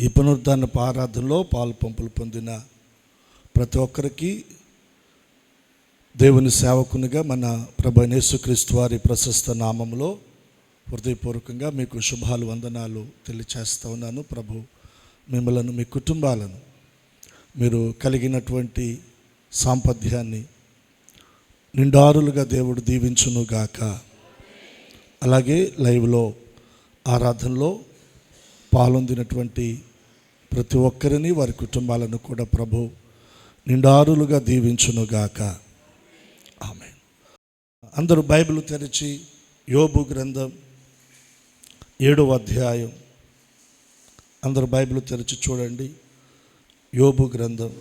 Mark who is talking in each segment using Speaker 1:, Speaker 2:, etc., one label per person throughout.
Speaker 1: ఈ పునరుద్ధానపు ఆరాధనలో పాలు పంపులు పొందిన ప్రతి ఒక్కరికి దేవుని సేవకునిగా మన ప్రభు యేసుక్రీస్తు వారి ప్రశస్త నామములో హృదయపూర్వకంగా మీకు శుభాలు వందనాలు తెలియచేస్తూ ఉన్నాను. ప్రభు మిమ్మలను, మీ కుటుంబాలను, మీరు కలిగినటువంటి సాంపత్యాన్ని నిండారులుగా దేవుడు దీవించునుగాక. అలాగే లైవ్లో ఆరాధనలో పాల్గొందినటువంటి ప్రతి ఒక్కరిని, వారి కుటుంబాలను కూడా ప్రభు నిండారులుగా దీవించునుగాక. ఆమేన్. అందరూ బైబిల్ తెరిచి యోబు గ్రంథం 7వ అధ్యాయం, అందరూ బైబిల్ తెరిచి చూడండి. యోబు గ్రంథం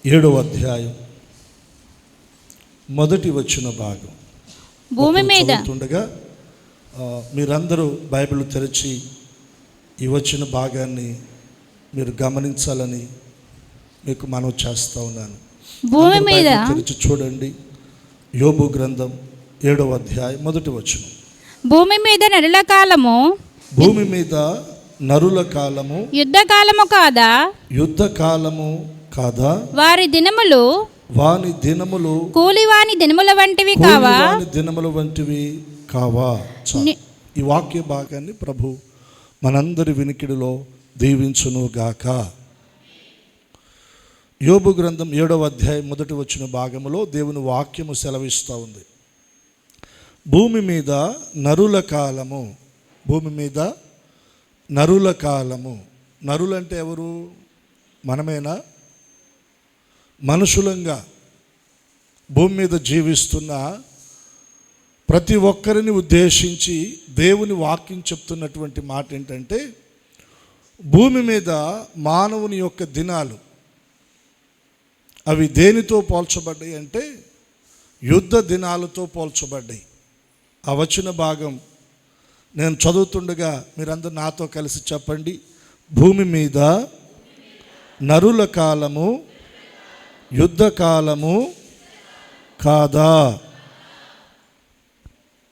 Speaker 1: 7వ అధ్యాయం మొదటి వచ్చిన భాగం.
Speaker 2: భూమి మీద
Speaker 1: ఉండగా మీరందరూ బైబిల్ తెరిచి ఈ వచ్చిన భాగాన్ని మీరు గమనించాలని మీకు మనవి చేస్తూ ఉన్నాను.
Speaker 2: భూమి మీద
Speaker 1: తెరిచి చూడండి. యోబు గ్రంథం 7వ అధ్యాయం మొదటి వచనం.
Speaker 2: భూమి మీద నరుల కాలము,
Speaker 1: భూమి మీద నరుల కాలము
Speaker 2: యుద్ధ కాలము కాదా?
Speaker 1: యుద్ధ కాలము కాదా?
Speaker 2: వారి దినములు
Speaker 1: వాని దినములు
Speaker 2: కూలివాని దినముల వంటివి కావా?
Speaker 1: వాని దినముల వంటివి కావా? ఈ వాక్య భాగాన్ని ప్రభు మనందరి వినికిడిలో దీవించును గాక. యోబు గ్రంథం 7వ అధ్యాయం మొదటి వచ్చిన భాగములో దేవుని వాక్యము సెలవిస్తూ ఉంది. భూమి మీద నరుల కాలము, భూమి మీద నరుల కాలము. నరులంటే ఎవరు? మనమేనా? మనుషులంగా భూమి మీద జీవిస్తున్న ప్రతి ఒక్కరిని ఉద్దేశించి దేవుని వాక్యం చెప్తున్నటువంటి మాట ఏంటంటే, భూమి మీద మానవుని యొక్క దినాలు అవి దేనితో పోల్చబడ్డాయి అంటే యుద్ధ దినాలతో పోల్చబడ్డాయి. ఆ వచ్చిన భాగం నేను చదువుతుండగా మీరందరూ నాతో కలిసి చెప్పండి. భూమి మీద నరుల కాలము యుద్ధ కాలము కాదా?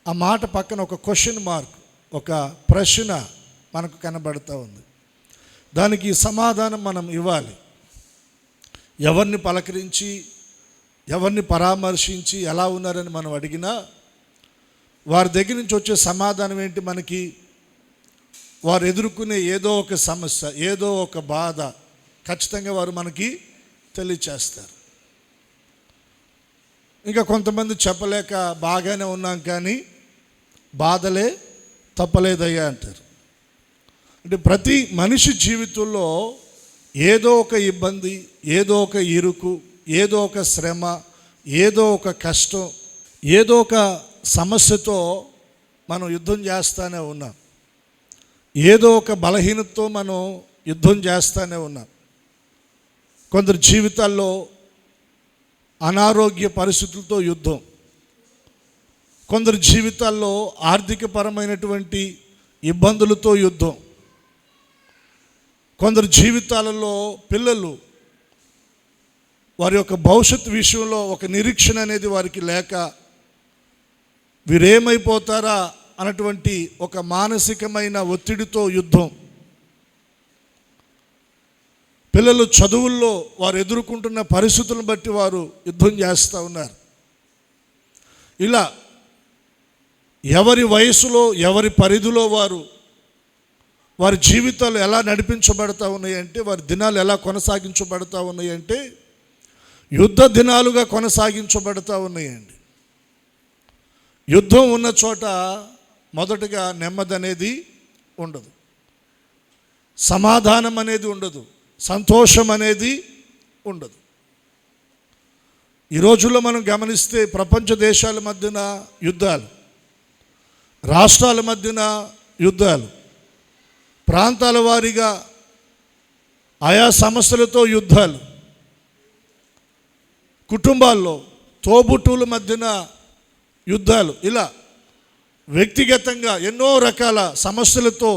Speaker 1: ఆ మాట పక్కన ఒక క్వశ్చన్ మార్క్, ఒక ప్రశ్న మనకు కనబడుతూ ఉంది. దానికి సమాధానం మనం ఇవ్వాలి. ఎవరిని పలకరించి, ఎవరిని పరామర్శించి ఎలా ఉన్నారని మనం అడిగినా వారి దగ్గర నుంచి వచ్చే సమాధానం ఏంటి? మనకి వారు ఎదుర్కొనే ఏదో ఒక సమస్య, ఏదో ఒక బాధ ఖచ్చితంగా వారు మనకి తెలియచేస్తారు. ఇంకా కొంతమంది చెప్పలేక బాగానే ఉన్నాం కానీ బాధలే తప్పలేదయ్యా అంటారు. అంటే ప్రతి మనిషి జీవితంలో ఏదో ఒక ఇబ్బంది, ఏదో ఒక ఇరుకు, ఏదో ఒక శ్రమ, ఏదో ఒక కష్టం, ఏదో ఒక సమస్యతో మనం యుద్ధం చేస్తూనే ఉన్నాం. ఏదో ఒక బలహీనతతో మనం యుద్ధం చేస్తూనే ఉన్నాం. కొందరు జీవితాల్లో అనారోగ్య పరిస్థితులతో యుద్ధం, కొందరు జీవితాల్లో ఆర్థికపరమైనటువంటి ఇబ్బందులతో యుద్ధం, కొందరు జీవితాలలో పిల్లలు వారి యొక్క భవిష్యత్తు విషయంలో ఒక నిరీక్షణ అనేది వారికి లేక వీరేమైపోతారా అన్నటువంటి ఒక మానసికమైన ఒత్తిడితో యుద్ధం, పిల్లలు చదువుల్లో వారు ఎదుర్కొంటున్న పరిస్థితులను బట్టి వారు యుద్ధం చేస్తూ ఉన్నారు. ఇలా ఎవరి వయసులో, ఎవరి పరిధిలో వారి జీవితాలు ఎలా నడిపించబడతా ఉన్నాయంటే, వారి దినాలు ఎలా కొనసాగించబడతా ఉన్నాయంటే యుద్ధ దినాలుగా కొనసాగించబడతా ఉన్నాయండి. యుద్ధం ఉన్న చోట మొదటగా నెమ్మది అనేది ఉండదు, సమాధానం అనేది ఉండదు, సంతోషం అనేది ఉండదు. ఈ రోజుల్లో మనం గమనిస్తే ప్రపంచ దేశాల మధ్యన యుద్ధాలు, రాష్ట్రాల మధ్యన యుద్ధాలు, ప్రాంతాల వారీగా ఆయా సమస్యలతో యుద్ధాలు, కుటుంబాల్లో తోబుట్టువుల మధ్యన యుద్ధాలు, ఇలా వ్యక్తిగతంగా ఎన్నో రకాల సమస్యలతో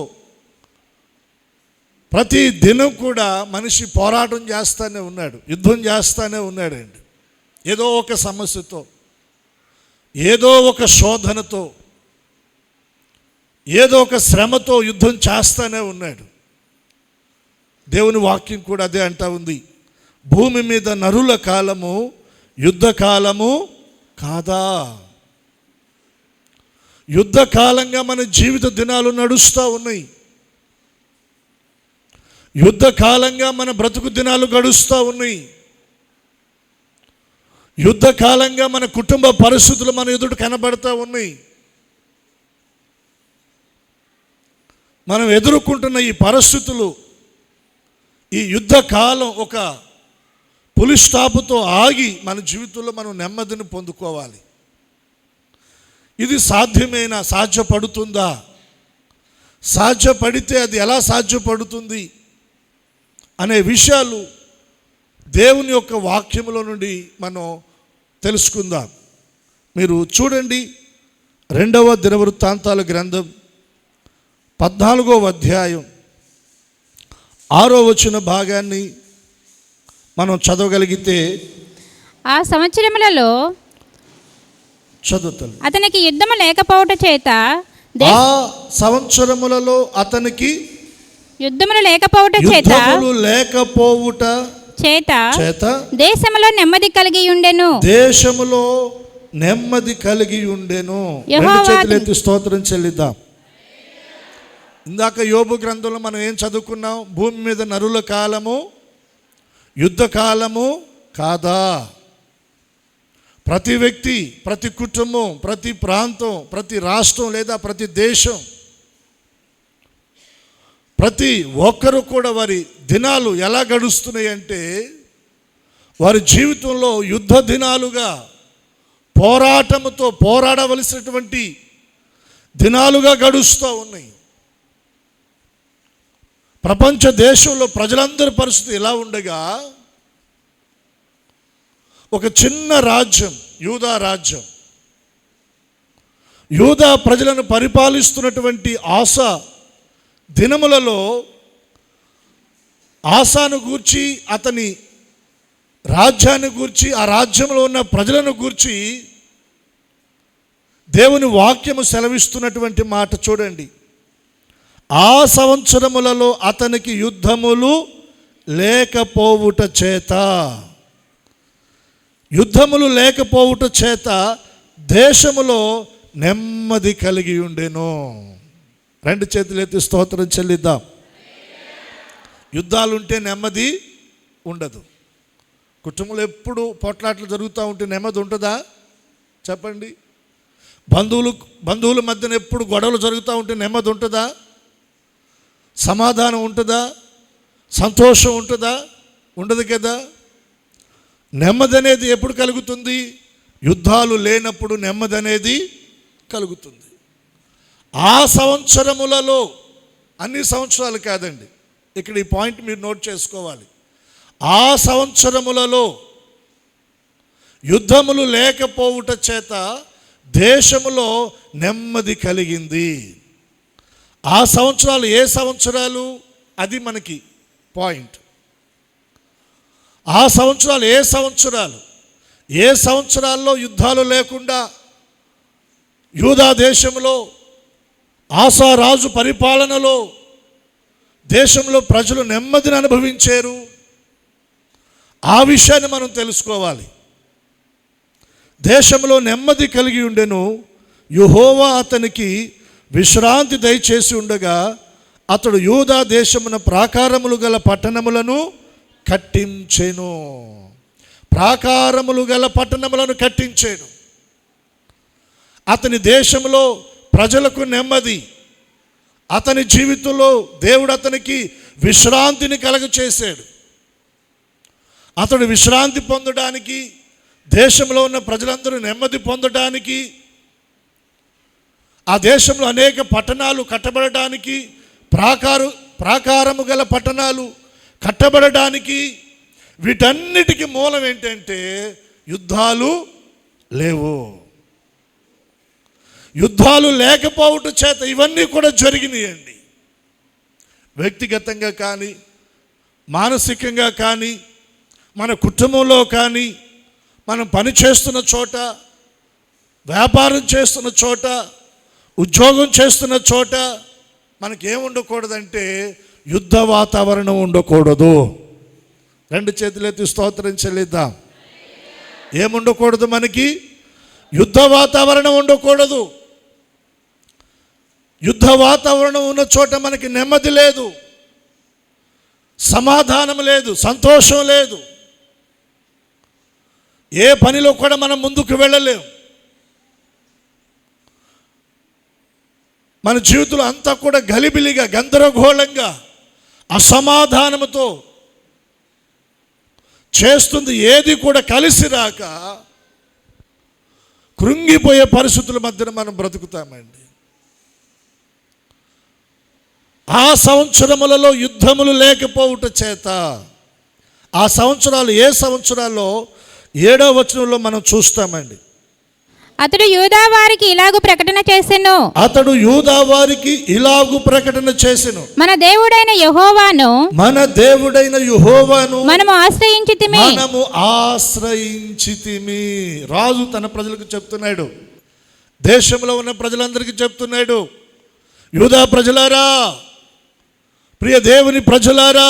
Speaker 1: ప్రతి దినం కూడా మనిషి పోరాటం చేస్తూనే ఉన్నాడు, యుద్ధం చేస్తూనే ఉన్నాడండి. ఏదో ఒక సమస్యతో, ఏదో ఒక శోధనతో, ఏదో ఒక శ్రమతో యుద్ధం చేస్తానే ఉన్నాడు. దేవుని వాక్యం కూడా అదే అంటా ఉంది, భూమి మీద నరుల కాలము యుద్ధ కాలము కాదా. యుద్ధ కాలంగా మన జీవిత దినాలు నడుస్తూ ఉన్నాయి. యుద్ధ కాలంగా మన బ్రతుకు దినాలు గడుస్తూ ఉన్నాయి. యుద్ధ కాలంగా మన కుటుంబ పరిస్థితులు మన ఎదుట కనబడతా ఉన్నాయి. మనం ఎదుర్కొంటున్న ఈ పరిస్థితులు, ఈ యుద్ధ కాలం ఒక పులి స్టాపుతో ఆగి మన జీవితంలో మనం నెమ్మదిని పొందుకోవాలి. ఇది సాధ్యపడుతుందా? సాధ్యపడితే అది ఎలా సాధ్యపడుతుంది అనే విషయాలు దేవుని యొక్క వాక్యములో నుండి మనం తెలుసుకుందాం. మీరు చూడండి, 2వ దినవృత్తాంతాల గ్రంథం 14వ అధ్యాయం 6వ వచన భాగాన్ని మనం చదవగలిగితే,
Speaker 2: ఆ సంవత్సరములలో
Speaker 1: చదువుతాను.
Speaker 2: అతనికి యుద్ధము లేకపోవుట చేత
Speaker 1: ఆ సంవత్సరములలో అతనికి
Speaker 2: యుద్ధములు లేకపోవుట చేత దేశములో నెమ్మది కలిగి ఉండెను.
Speaker 1: దేశములో నెమ్మది కలిగి ఉండెను. రెండు చేతులెత్తి స్తోత్రం చెల్లిద్దాం. ఇందాక యోబు గ్రంథంలో మనం ఏం చదువుకున్నాం? భూమి మీద నరుల కాలము యుద్ధ కాలము కాదా. ప్రతి వ్యక్తి, ప్రతి కుటుంబం, ప్రతి ప్రాంతం, ప్రతి రాష్ట్రం లేదా ప్రతి దేశం, ప్రతి ఒక్కరు కూడా వారి దినాలు ఎలా గడుస్తున్నాయి అంటే, వారి జీవితంలో యుద్ధ దినాలుగా, పోరాటంతో పోరాడవలసినటువంటి దినాలుగా గడుస్తూ ఉన్నాయి. ప్రపంచ దేశంలో ప్రజలందరి పరిస్థితి ఎలా ఉండగా, ఒక చిన్న రాజ్యం, యూదా రాజ్యం, యూదా ప్రజలను పరిపాలిస్తున్నటువంటి ఆసా దినములలో ఆసాను గూర్చి, అతని రాజ్యాన్ని గూర్చి, ఆ రాజ్యంలో ఉన్న ప్రజలను గూర్చి దేవుని వాక్యము సెలవిస్తున్నటువంటి మాట చూడండి. ఆ సంవత్సరములలో అతనికి యుద్ధములు లేకపోవుట చేత, యుద్ధములు లేకపోవుట చేత దేశములో నెమ్మది కలిగి ఉండెను. రెండు చేతులెత్తి స్తోత్రం చెల్లిద్దాం. యుద్ధాలుంటే నెమ్మది ఉండదు. కుటుంబంలో ఎప్పుడు పోట్లాట్లు జరుగుతూ ఉంటే నెమ్మది ఉంటుందా? చెప్పండి. బంధువుల మధ్యన ఎప్పుడు గొడవలు జరుగుతూ ఉంటే నెమ్మది ఉంటుందా? సమాధానం ఉంటుందా? సంతోషం ఉంటుందా? ఉండదు కదా. నెమ్మది అనేది ఎప్పుడు కలుగుతుంది? యుద్ధాలు లేనప్పుడు నెమ్మది అనేది కలుగుతుంది. ఆ సంవత్సరములలో, అన్ని సంవత్సరాలు కాదండి, ఇక్కడ ఈ పాయింట్ మీరు నోట్ చేసుకోవాలి. ఆ సంవత్సరములలో యుద్ధములు లేకపోవుట చేత దేశములో నెమ్మది కలిగింది. ఆ సంవత్సరాలు ఏ సంవత్సరాలు? అది మనకి పాయింట్. ఆ సంవత్సరాలు ఏ సంవత్సరాలు? ఏ సంవత్సరాల్లో యుద్ధాలు లేకుండా యూదా దేశంలో ఆసా రాజు పరిపాలనలో దేశంలో ప్రజలు నెమ్మదిని అనుభవించారు? ఆ విషయాన్ని మనం తెలుసుకోవాలి. దేశంలో నెమ్మది కలిగి ఉండెను. యెహోవా అతనికి విశ్రాంతి దయచేసి ఉండగా అతడు యూదా దేశమున ప్రాకారములు గల పట్టణములను కట్టించెను. ప్రాకారములు గల పట్టణములను కట్టించాడు. అతని దేశంలో ప్రజలకు నెమ్మది, అతని జీవితంలో దేవుడు అతనికి విశ్రాంతిని కలుగచేశాడు. అతడు విశ్రాంతి పొందడానికి, దేశంలో ఉన్న ప్రజలందరూ నెమ్మది పొందడానికి, ఆ దేశంలో అనేక పట్టణాలు కట్టబడడానికి, ప్రాకారము గల పట్టణాలు కట్టబడడానికి, వీటన్నిటికీ మూలం ఏంటంటే యుద్ధాలు లేవు. యుద్ధాలు లేకపోవటం చేత ఇవన్నీ కూడా జరిగినాయండి. వ్యక్తిగతంగా కానీ, మానసికంగా కానీ, మన కుటుంబంలో కానీ, మనం పని చేస్తున్న చోట, వ్యాపారం చేస్తున్న చోట, ఉద్యోగం చేస్తున్న చోట మనకేం ఉండకూడదంటే యుద్ధ వాతావరణం ఉండకూడదు. రెండు చేతులెత్తి స్తోత్రం చెల్లిద్దాం. ఏముండకూడదు? మనకి యుద్ధ వాతావరణం ఉండకూడదు. యుద్ధ వాతావరణం ఉన్న చోట మనకి నెమ్మది లేదు, సమాధానం లేదు, సంతోషం లేదు. ఏ పనిలో కూడా మనం ముందుకు వెళ్ళలేం. మన జీవితంలో అంతా కూడా గలిబిలిగా, గందరగోళంగా, అసమాధానంతో చేస్తుంది ఏది కూడా కలిసి రాక కృంగిపోయే పరిస్థితుల మధ్యన మనం బ్రతుకుతామండి. ఆ సంవత్సరములలో యుద్ధములు లేకపోవుట చేత, ఆ సంవత్సరాలు ఏ సంవత్సరాల్లో 7వ వచనంలో మనం చూస్తామండి.
Speaker 2: అతడు యూదా వారికి ఇలాగు ప్రకటన చేసెను.
Speaker 1: అతడు యూదా వారికి ఇలాగు ప్రకటన చేసెను.
Speaker 2: మన దేవుడైన యెహోవాను,
Speaker 1: మన దేవుడైన యెహోవాను
Speaker 2: మనము ఆశ్రయించితిమి.
Speaker 1: మనము ఆశ్రయించితిమి. రాజు తన ప్రజలకు చెప్తున్నాడు, దేశంలో ఉన్న ప్రజలందరికీ చెప్తున్నాడు, యూదా ప్రజలారా, ప్రియ దేవుని ప్రజలారా,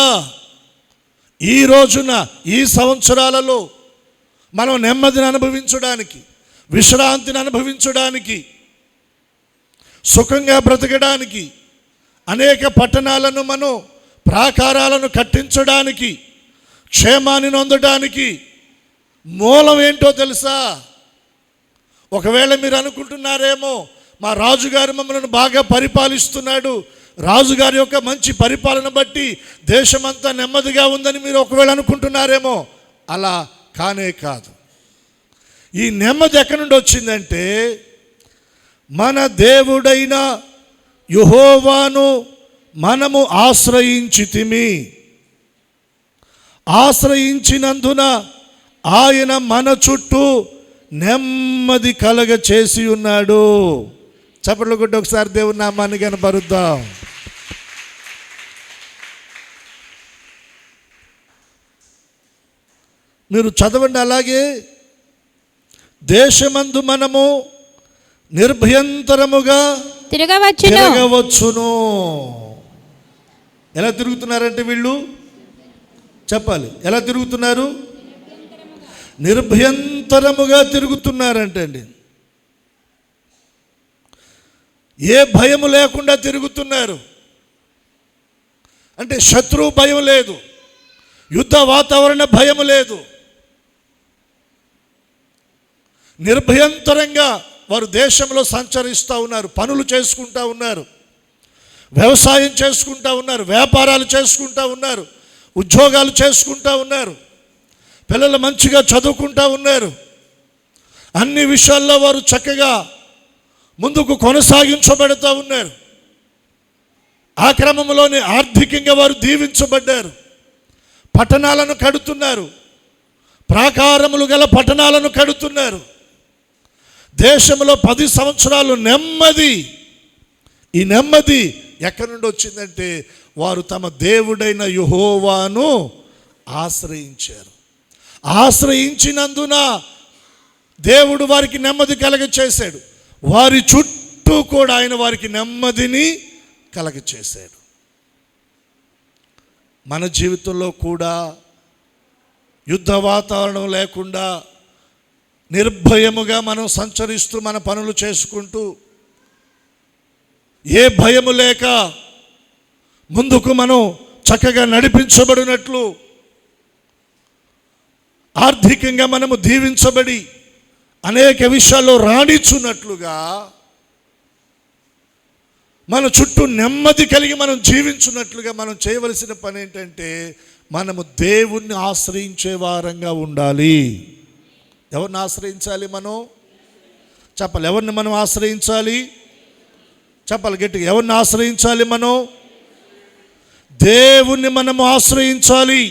Speaker 1: ఈ రోజున ఈ సంవత్సరాలలో మనం నెమ్మదిని అనుభవించడానికి, విశ్రాంతిని అనుభవించడానికి, సుఖంగా బ్రతకడానికి, అనేక పట్టణాలను మనం ప్రాకారాలను కట్టించడానికి, క్షేమాన్ని నొందడానికి మూలం ఏంటో తెలుసా? ఒకవేళ మీరు అనుకుంటున్నారేమో, మా రాజుగారు మమ్మల్ని బాగా పరిపాలిస్తున్నాడు, రాజుగారి యొక్క మంచి పరిపాలన బట్టి దేశమంతా నెమ్మదిగా ఉందని మీరు ఒకవేళ అనుకుంటున్నారేమో. అలా కానే కాదు. ఈ నెమ్మది ఎక్కడి నుండి వచ్చిందంటే, మన దేవుడైన యెహోవాను మనము ఆశ్రయించితిమి. ఆశ్రయించినందున ఆయన మన చుట్టూ నెమ్మది కలగ చేసి ఉన్నాడు. చప్పట్లు కొట్టి ఒకసారి దేవుని నామాన్ని కనపరుద్దాం. మీరు చదవండి అలాగే. దేశమందు మనము నిర్భయంతరముగా తిరగవచ్చును. ఎలా తిరుగుతున్నారంటే వీళ్ళు? చెప్పాలి, ఎలా తిరుగుతున్నారు? నిర్భయంతరముగా తిరుగుతున్నారంటే అండి, ఏ భయము లేకుండా తిరుగుతున్నారు. అంటే శత్రువు భయం లేదు, యుద్ధ వాతావరణ భయం లేదు. నిర్భయంతరంగా వారు దేశంలో సంచరిస్తూ ఉన్నారు, పనులు చేసుకుంటూ ఉన్నారు, వ్యవసాయం చేసుకుంటూ ఉన్నారు, వ్యాపారాలు చేసుకుంటూ ఉన్నారు, ఉద్యోగాలు చేసుకుంటూ ఉన్నారు, పిల్లలు మంచిగా చదువుకుంటూ ఉన్నారు. అన్ని విషయాల్లో వారు చక్కగా ముందుకు కొనసాగించబడుతూ ఉన్నారు. ఆ క్రమంలోనే ఆర్థికంగా వారు దీవించబడ్డారు. పట్టణాలను కడుతున్నారు, ప్రాకారములు గల పట్టణాలను కడుతున్నారు. దేశంలో 10 సంవత్సరాలు నెమ్మది. ఈ నెమ్మది ఎక్కడి నుండి వచ్చిందంటే, వారు తమ దేవుడైన యెహోవాను ఆశ్రయించారు. ఆశ్రయించినందున దేవుడు వారికి నెమ్మది కలగచేశాడు. వారి చుట్టూ కూడా ఆయన వారికి నెమ్మదిని కలగచేశాడు. మన జీవితంలో కూడా యుద్ధ వాతావరణం లేకుండా నిర్భయముగా మనం సంచరిస్తూ మన పనులు చేసుకుంటూ, ఏ భయము లేక ముందుకు మనం చక్కగా నడిపించబడినట్లు, ఆర్థికంగా మనము దీవించబడి అనేక విషయాల్లో రాణించున్నట్లుగా, మన చుట్టూ నెమ్మది కలిగి మనం జీవించున్నట్లుగా మనం చేయవలసిన పని ఏంటంటే, మనము దేవుణ్ణి ఆశ్రయించే వారంగా ఉండాలి. ఎవరిని ఆశ్రయించాలి? మనం చెప్పాలి. ఎవరిని మనం ఆశ్రయించాలి? చెప్పాలి గట్టిగా. ఎవరిని ఆశ్రయించాలి? మనం దేవుణ్ణి మనము ఆశ్రయించాలి.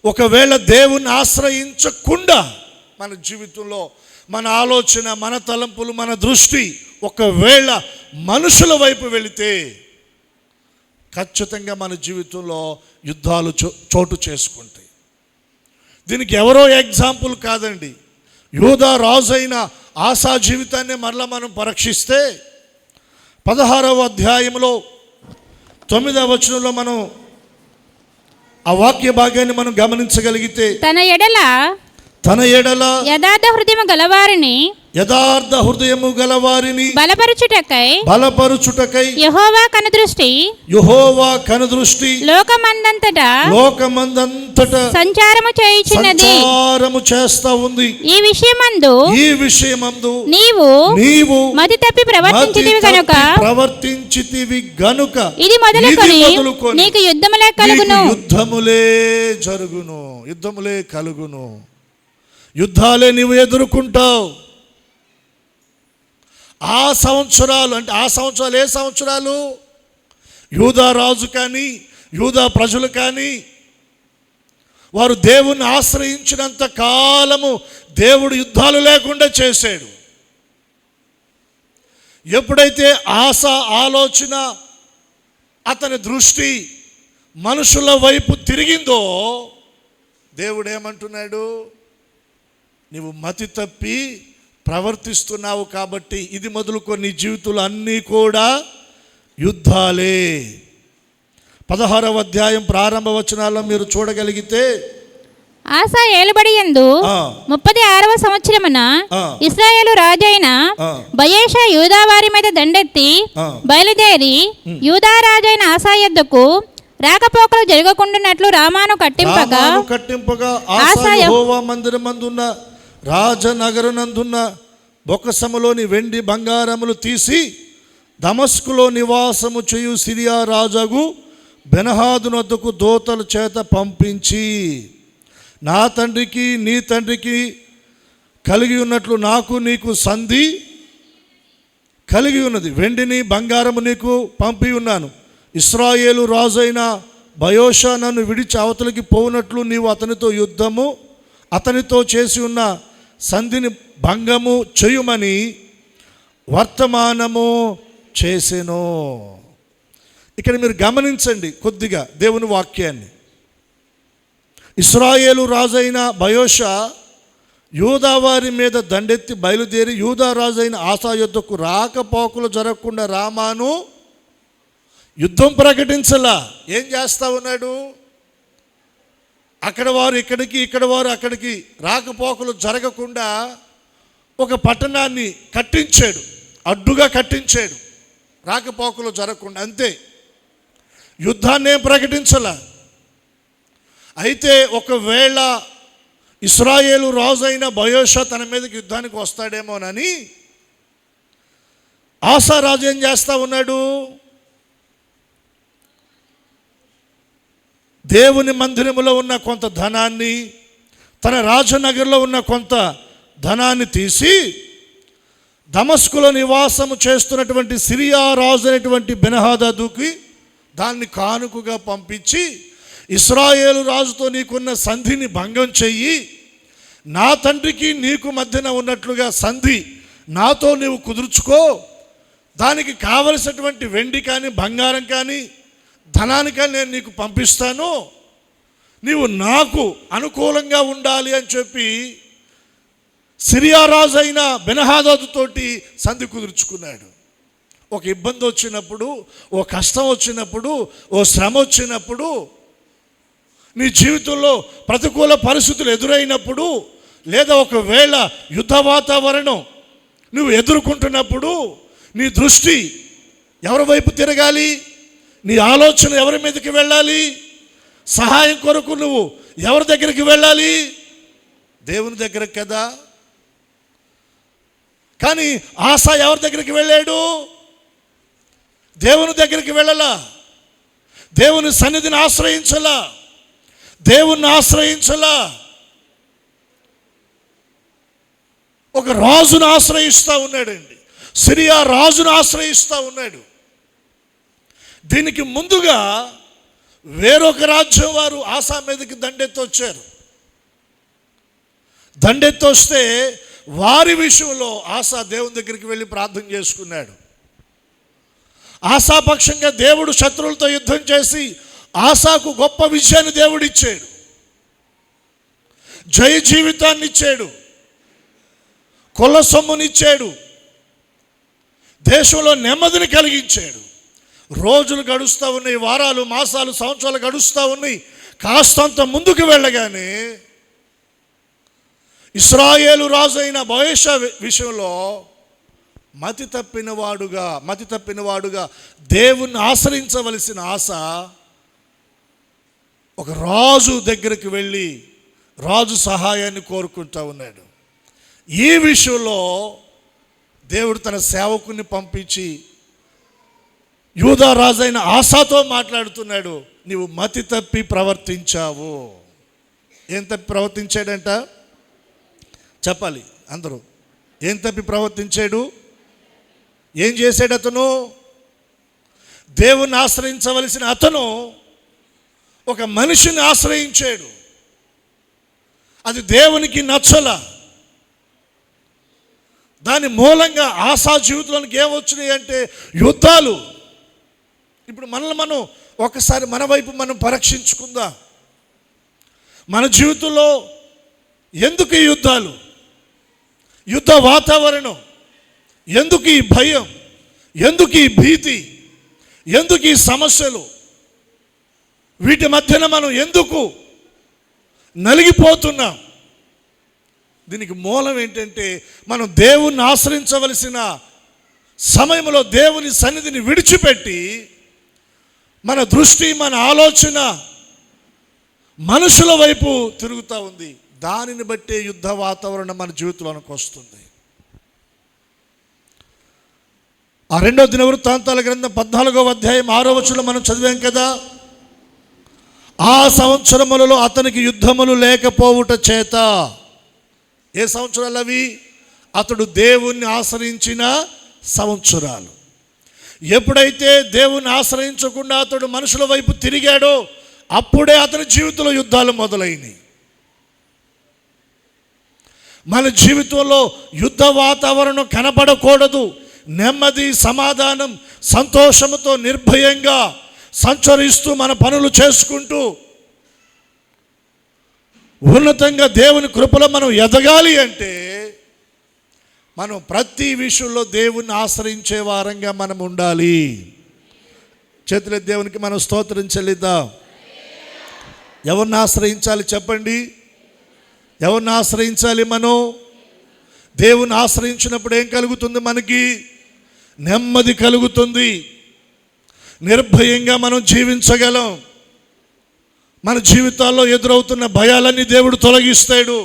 Speaker 1: ఒకవేళ దేవుణ్ణి ఆశ్రయించకుండా మన జీవితంలో మన ఆలోచన, మన తలంపులు, మన దృష్టి ఒకవేళ మనుషుల వైపు వెళితే ఖచ్చితంగా మన జీవితంలో యుద్ధాలు చోటు చేసుకుంటాయి. దీనికి ఎవరో ఎగ్జాంపుల్ కాదండి. యూదా రాజైన ఆసా జీవితాన్ని మరలా మనం పరీక్షిస్తే 16వ అధ్యాయంలో 9వ వచనంలో మనం ఆ వాక్య భాగాన్ని మనం గమనించగలిగితే,
Speaker 2: తన ఎడల
Speaker 1: యథార్థ హృదయము గలవారిని బలపరుచుటకై
Speaker 2: యెహోవా కనుదృష్టి లోకమందంతటా సంచారము చేస్తా ఉంది. ఈ విషయమందు నీవు మతి తప్పి ప్రవర్తించితివి గనుక ఇది మొదలుకొని నీకు యుద్ధములే
Speaker 1: కలుగును. యుద్ధాలే నీవు ఎదుర్కొంటావు. ఆ సంవత్సరాలు ఏ సంవత్సరాలు? యూదా రాజు కానీ యూదా ప్రజలు కానీ వారు దేవుణ్ణి ఆశ్రయించినంత కాలము దేవుడు యుద్ధాలు లేకుండా చేశాడు. ఎప్పుడైతే ఆశ ఆలోచన అతని దృష్టి మనుషుల వైపు తిరిగిందో దేవుడు ఏమంటున్నాడు? నీవు మతి తప్పి ప్రవర్తిస్తున్నావు కాబట్టి ఇది మొదలుకొని నీ జీవితంలో అన్నీ కూడా యుద్ధాలే. 16వ అధ్యాయం ప్రారంభ వచనాల్లో మీరు చూడగలిగితే,
Speaker 2: ఆసా ఏలుబడియందు 36వ సంవత్సరమున ఇశ్రాయేలు రాజైన బయెషా యూదా వారి మీద దండెత్తి బయలుదేరి యూదా రాజైన ఆసా యొద్దకు రాకపోకలు జరగకుండానట్లు రామాను కట్టింపగా ఆసా
Speaker 1: యెహోవా మందిరమందున్న రాజనగరునందున్న బొక్కసములోని వెండి బంగారములు తీసి దమస్కులో నివాసము చేయు సిరియా రాజగు బెనహాదునొద్దకు దూతల చేత పంపించి, నా తండ్రికి నీ తండ్రికి కలిగి ఉన్నట్లు నాకు నీకు సంధి కలిగి ఉన్నది. వెండిని బంగారము నీకు పంపి ఉన్నాను. ఇశ్రాయేలు రాజైన బయోషా నన్ను విడిచి అవతలికి పోవునట్లు నీవు అతనితో చేసి ఉన్న సంధిని భంగము చేయుమని వర్తమానము చేసెను. ఇక్కడ మీరు గమనించండి కొద్దిగా దేవుని వాక్యాన్ని. ఇశ్రాయేలు రాజైన బయోషా యూదా వారి మీద దండెత్తి బయలుదేరి యూదా రాజైన ఆసా యొద్దకు రాకపోకలు జరగకుండా రామాను యుద్ధం ప్రకటించలా. ఏం చేస్తా ఉన్నాడు? అక్కడ వారు ఇక్కడికి, ఇక్కడ వారు అక్కడికి రాకపోకలు జరగకుండా ఒక పట్టణాన్ని కట్టించాడు, అడ్డుగా కట్టించాడు, రాకపోకలు జరగకుండా. అంతే, యుద్ధాన్ని ఏం ప్రకటించలా. అయితే ఒకవేళ ఇశ్రాయేలు రాజైన బయోషా తన మీదకి యుద్ధానికి వస్తాడేమోనని ఆసా రాజు ఏం చేస్తా ఉన్నాడు? దేవుని మందిరములో ఉన్న కొంత ధనాన్ని, తన రాజనగర్లో ఉన్న కొంత ధనాన్ని తీసి దమస్కులో నివాసము చేస్తున్నటువంటి సిరియా రాజు అనేటువంటి బెనహాదదుకి దాన్ని కానుకగా పంపించి, ఇశ్రాయేలు రాజుతో నీకున్న సంధిని భంగం చెయ్యి, నా తండ్రికి నీకు మధ్యన ఉన్నట్లుగా సంధి నాతో నీవు కుదుర్చుకో, దానికి కావలసినటువంటి వెండి కానీ బంగారం కానీ ధనాన్ని కానీ నేను నీకు పంపిస్తాను, నీవు నాకు అనుకూలంగా ఉండాలి అని చెప్పి సిరియా రాజు అయిన బెనహాదదుతోటి సంధి కుదుర్చుకున్నాడు. ఒక ఇబ్బంది వచ్చినప్పుడు, ఓ కష్టం వచ్చినప్పుడు, ఓ శ్రమ వచ్చినప్పుడు, నీ జీవితంలో ప్రతికూల పరిస్థితులు ఎదురైనప్పుడు, లేదా ఒకవేళ యుద్ధ వాతావరణం నువ్వు ఎదుర్కొంటున్నప్పుడు నీ దృష్టి ఎవరి వైపు తిరగాలి? నీ ఆలోచన ఎవరి మీదకి వెళ్ళాలి? సహాయం కొరకు నువ్వు ఎవరి దగ్గరికి వెళ్ళాలి? దేవుని దగ్గరికి కదా. కానీ ఆసా ఎవరి దగ్గరికి వెళ్ళాడు? దేవుని దగ్గరికి వెళ్ళలా, దేవుని సన్నిధిని ఆశ్రయించలా, దేవుణ్ణి ఆశ్రయించలా. ఒక రాజును ఆశ్రయిస్తూ ఉన్నాడండి, సిరియా రాజును ఆశ్రయిస్తూ ఉన్నాడు. దీనికి ముందుగా వేరొక రాజ్యం వారు ఆసా మీదకి దండెత్తొచ్చారు. దండెత్తొస్తే వారి విషయంలో ఆసా దేవుని దగ్గరికి వెళ్ళి ప్రార్థన చేసుకున్నాడు. ఆశాపక్షంగా దేవుడు శత్రువులతో యుద్ధం చేసి ఆసాకు గొప్ప విజయాన్ని దేవుడిచ్చాడు, జయ జీవితాన్ని ఇచ్చాడు. కొల్ల సొమ్మునిచ్చాడు, దేశంలో నెమ్మదిని కలిగించాడు. రోజులు గడుస్తూ ఉన్నాయి, వారాలు, మాసాలు, సంవత్సరాలు గడుస్తూ ఉన్నాయి. కాస్తంత ముందుకు వెళ్ళగానే ఇశ్రాయేలు రాజు అయిన బోయషా విషయంలో మతి తప్పినవాడుగా దేవుణ్ణి ఆశ్రయించవలసిన ఆశ ఒక రాజు దగ్గరికి వెళ్ళి రాజు సహాయాన్ని కోరుకుంటూ ఉన్నాడు. ఈ విషయంలో దేవుడు తన సేవకుని పంపించి యూదా రాజు అయిన ఆసాతో మాట్లాడుతున్నాడు. నీవు మతి తప్పి ప్రవర్తించావు. ఏం తప్పి ప్రవర్తించాడంట? చెప్పాలి అందరూ. ఏం తప్పి ప్రవర్తించాడు? ఏం చేశాడు అతను? దేవుణ్ణి ఆశ్రయించవలసిన అతను ఒక మనిషిని ఆశ్రయించాడు. అది దేవునికి నచ్చల. దాని మూలంగా ఆశా జీవితంలోనికి ఏమొచ్చినాయి అంటే యుద్ధాలు. ఇప్పుడు మనల్ని మనం ఒకసారి మన వైపు మనం పరీక్షించుకుందాం. మన జీవితంలో ఎందుకు ఈ యుద్ధాలు, యుద్ధ వాతావరణం, ఎందుకు ఈ భయం, ఎందుకు ఈ భీతి, ఎందుకు ఈ సమస్యలు, వీటి మధ్యన మనం ఎందుకు నలిగిపోతున్నాం? దీనికి మూలం ఏంటంటే మనం దేవుణ్ణి ఆశ్రయించవలసిన సమయంలో దేవుని సన్నిధిని విడిచిపెట్టి మన దృష్టి, మన ఆలోచన మనుషుల వైపు తిరుగుతూ ఉంది. దానిని బట్టే యుద్ధ వాతావరణం మన జీవితంలోనికి వస్తుంది. ఆ 2వ దినవృత్తాంతాల గ్రంథం 14వ అధ్యాయం 6వ వచనంలో మనం చదివాం కదా. ఆ సంవత్సరములలో అతనికి యుద్ధములు లేకపోవుట చేత. ఏ సంవత్సరాలు అవి? అతడు దేవుణ్ణి ఆశ్రయించిన సంవత్సరాలు. ఎప్పుడైతే దేవుణ్ణి ఆశ్రయించకుండా అతడు మనుషుల వైపు తిరిగాడో అప్పుడే అతని జీవితంలో యుద్ధాలు మొదలైనవి. మన జీవితంలో యుద్ధ వాతావరణం కనబడకూడదు. నెమ్మది, సమాధానం, సంతోషంతో నిర్భయంగా సంచరిస్తూ మన పనులు చేసుకుంటూ ఉన్నతంగా దేవుని కృపలో మనం ఎదగాలి అంటే మనం ప్రతి విషయంలో దేవుణ్ణి ఆశ్రయించే వారంగా మనం ఉండాలి. చేతుల దేవునికి మనం స్తోత్రం చెల్లిద్దాం. ఎవరిని ఆశ్రయించాలి చెప్పండి? ఎవరిని ఆశ్రయించాలి? మనం దేవుని ఆశ్రయించినప్పుడు ఏం కలుగుతుంది? మనకి నెమ్మది కలుగుతుంది. నిర్భయంగా మనం జీవించగలం. మన జీవితాల్లో ఎదురవుతున్న భయాలన్నీ దేవుడు తొలగిస్తాడు.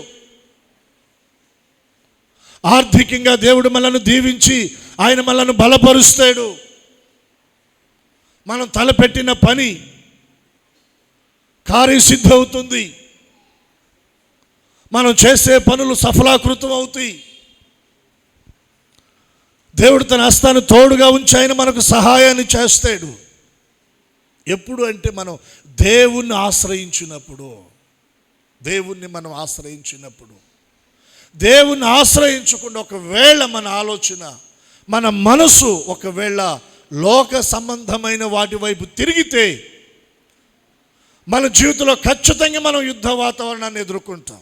Speaker 1: ఆర్థికంగా దేవుడు మనల్ని దీవించి ఆయన మనల్ని బలపరుస్తాడు. మనం తలపెట్టిన పని కార్యసిద్ధి అవుతుంది. మనం చేసే పనులు సఫలాకృతం అవుతాయి. దేవుడు తన హస్తాన్ని తోడుగా ఉంచి ఆయన మనకు సహాయాన్ని చేస్తాడు. ఎప్పుడు అంటే మనం దేవుణ్ణి ఆశ్రయించినప్పుడు. దేవుణ్ణి మనం ఆశ్రయించినప్పుడు. దేవుణ్ణి ఆశ్రయించకుండా ఒకవేళ మన ఆలోచన, మన మనసు ఒకవేళ లోక సంబంధమైన వాటి వైపు తిరిగితే మన జీవితంలో ఖచ్చితంగా మనం యుద్ధ వాతావరణాన్ని ఎదుర్కొంటాం.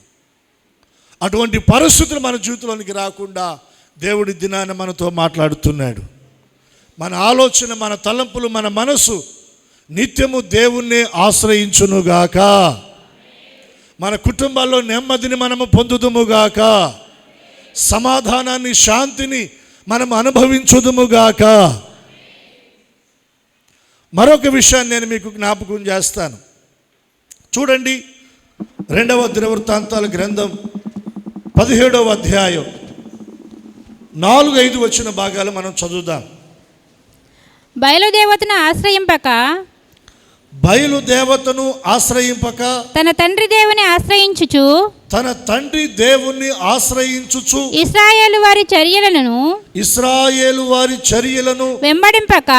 Speaker 1: అటువంటి పరిస్థితులు మన జీవితంలోనికి రాకుండా దేవుడి దినాన మనతో మాట్లాడుతున్నాడు. మన ఆలోచన, మన తలంపులు, మన మనసు నిత్యము దేవుణ్ణి ఆశ్రయించునుగాక. మన కుటుంబాల్లో నెమ్మదిని మనము పొందుదుముగాక. సమాధానాన్ని, శాంతిని మనము అనుభవించుదుముగాక. మరొక విషయాన్ని నేను మీకు జ్ఞాపకం చేస్తాను. చూడండి, 2వ దినవృత్తాంతాల గ్రంథం 17వ అధ్యాయం 4-5 వచ్చిన భాగాలు మనం చదువుదాం.
Speaker 2: బయలుదేవతను ఆశ్రయింపక
Speaker 1: తన తండ్రి దేవుని ఆశ్రయించుచు
Speaker 2: ఇశ్రాయేలు వారి చర్యలను వెంబడింపక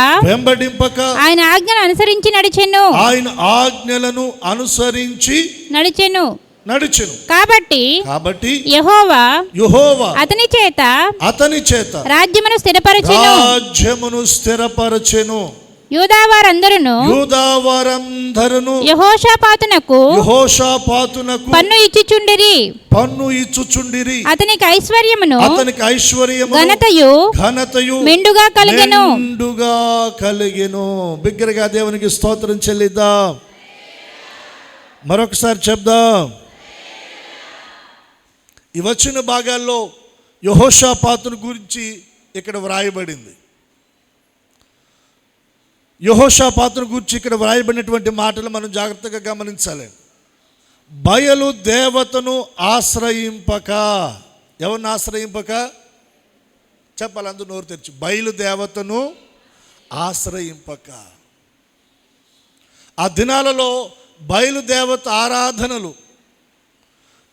Speaker 2: ఆయన ఆజ్ఞలను అనుసరించి నడిచెను. కాబట్టి యెహోవా అతని చేత రాజ్యమును స్థిరపరచెను. యూదా
Speaker 1: వారందరును
Speaker 2: యెహోషాపాతునకు పన్ను ఇచ్చుచుండిరి. అతనికి ఐశ్వర్యమును ఘనతయు మెండుగా
Speaker 1: కలిగెను. బిగ్గరగా దేవునికి స్తోత్రం చెల్లిద్దాం. మరొకసారి చెప్దాం. ఈ వచ్చిన భాగాల్లో యెహోషాపాతును గురించి ఇక్కడ వ్రాయబడింది. యెహోషాపాతును గురించి ఇక్కడ వ్రాయబడినటువంటి మాటలు మనం జాగ్రత్తగా గమనించాలి. బయలు దేవతను ఆశ్రయింపక, ఎవరిని ఆశ్రయింపక చెప్పాలి, అందరూ నోరు తెరిచి. బయలు దేవతను ఆశ్రయింపక. ఆ దినాలలో బయలుదేవత ఆరాధనలు,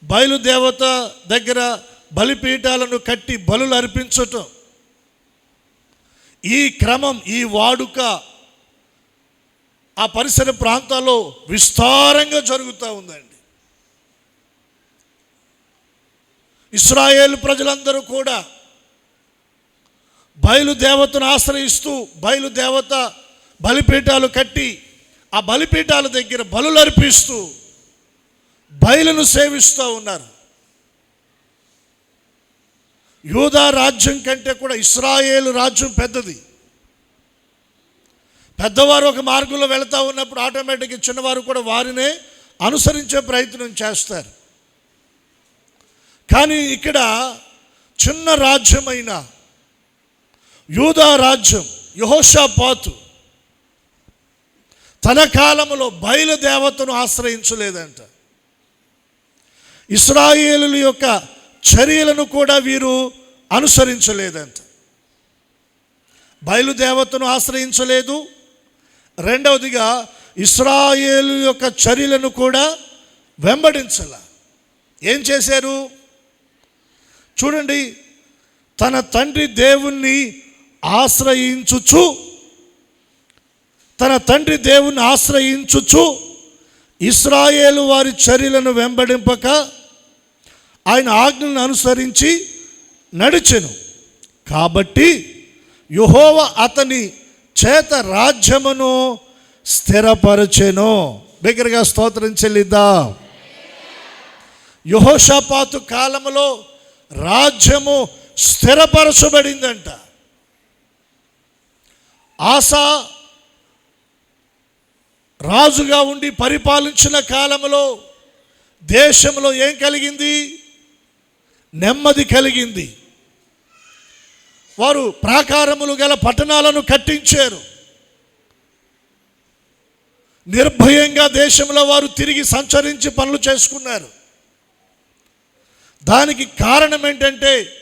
Speaker 1: బయలుదేవత దగ్గర బలిపీఠాలను కట్టి బలులు అర్పించటం, ఈ క్రమం, ఈ వాడుక ఆ పరిసర ప్రాంతాల్లో విస్తారంగా జరుగుతూ ఉందండి. ఇశ్రాయేలు ప్రజలందరూ కూడా బయలుదేవతను ఆశ్రయిస్తూ బయలుదేవత బలిపీఠాలు కట్టి ఆ బలిపీఠాల దగ్గర బలులు అర్పిస్తూ బయలును సేవిస్తూ ఉన్నారు. యూదా రాజ్యం కంటే కూడా ఇశ్రాయేలు రాజ్యం పెద్దది. పెద్దవారు ఒక మార్గంలో వెళుతూ ఉన్నప్పుడు ఆటోమేటిక్గా చిన్నవారు కూడా వారినే అనుసరించే ప్రయత్నం చేస్తారు. కానీ ఇక్కడ చిన్న రాజ్యమైన యూదా రాజ్యం యెహోషాపాతు తన కాలంలో బయలుదేవతను ఆశ్రయించలేదంట. ఇశ్రాయేలుల యొక్క చర్యలను కూడా వీరు అనుసరించలేదంట. బయలుదేవతను ఆశ్రయించలేదు. రెండవదిగా ఇశ్రాయేలు యొక్క చర్యలను కూడా వెంబడించాల. ఏం చేశారు చూడండి. తన తండ్రి దేవుణ్ణి ఆశ్రయించుచు ఇశ్రాయేలు వారి చర్యలను వెంబడింపక ఆయన ఆజ్ఞలను అనుసరించి నడిచెను. కాబట్టి యెహోవా అతని చేత రాజ్యమును స్థిరపరచెను. బిగ్గరగా స్తోత్రం చెల్లిద్దాం. యెహోషాపాతు కాలంలో రాజ్యము స్థిరపరచబడిందంట. ఆసా రాజుగా ఉండి పరిపాలించిన కాలంలో దేశంలో ఏం కలిగింది? నెమ్మది కలిగింది. వారు ప్రాకారములు గల పట్టణాలను కట్టించారు. నిర్భయంగా దేశంలో వారు తిరిగి సంచరించి పనులు చేసుకున్నారు. దానికి కారణం ఏంటంటే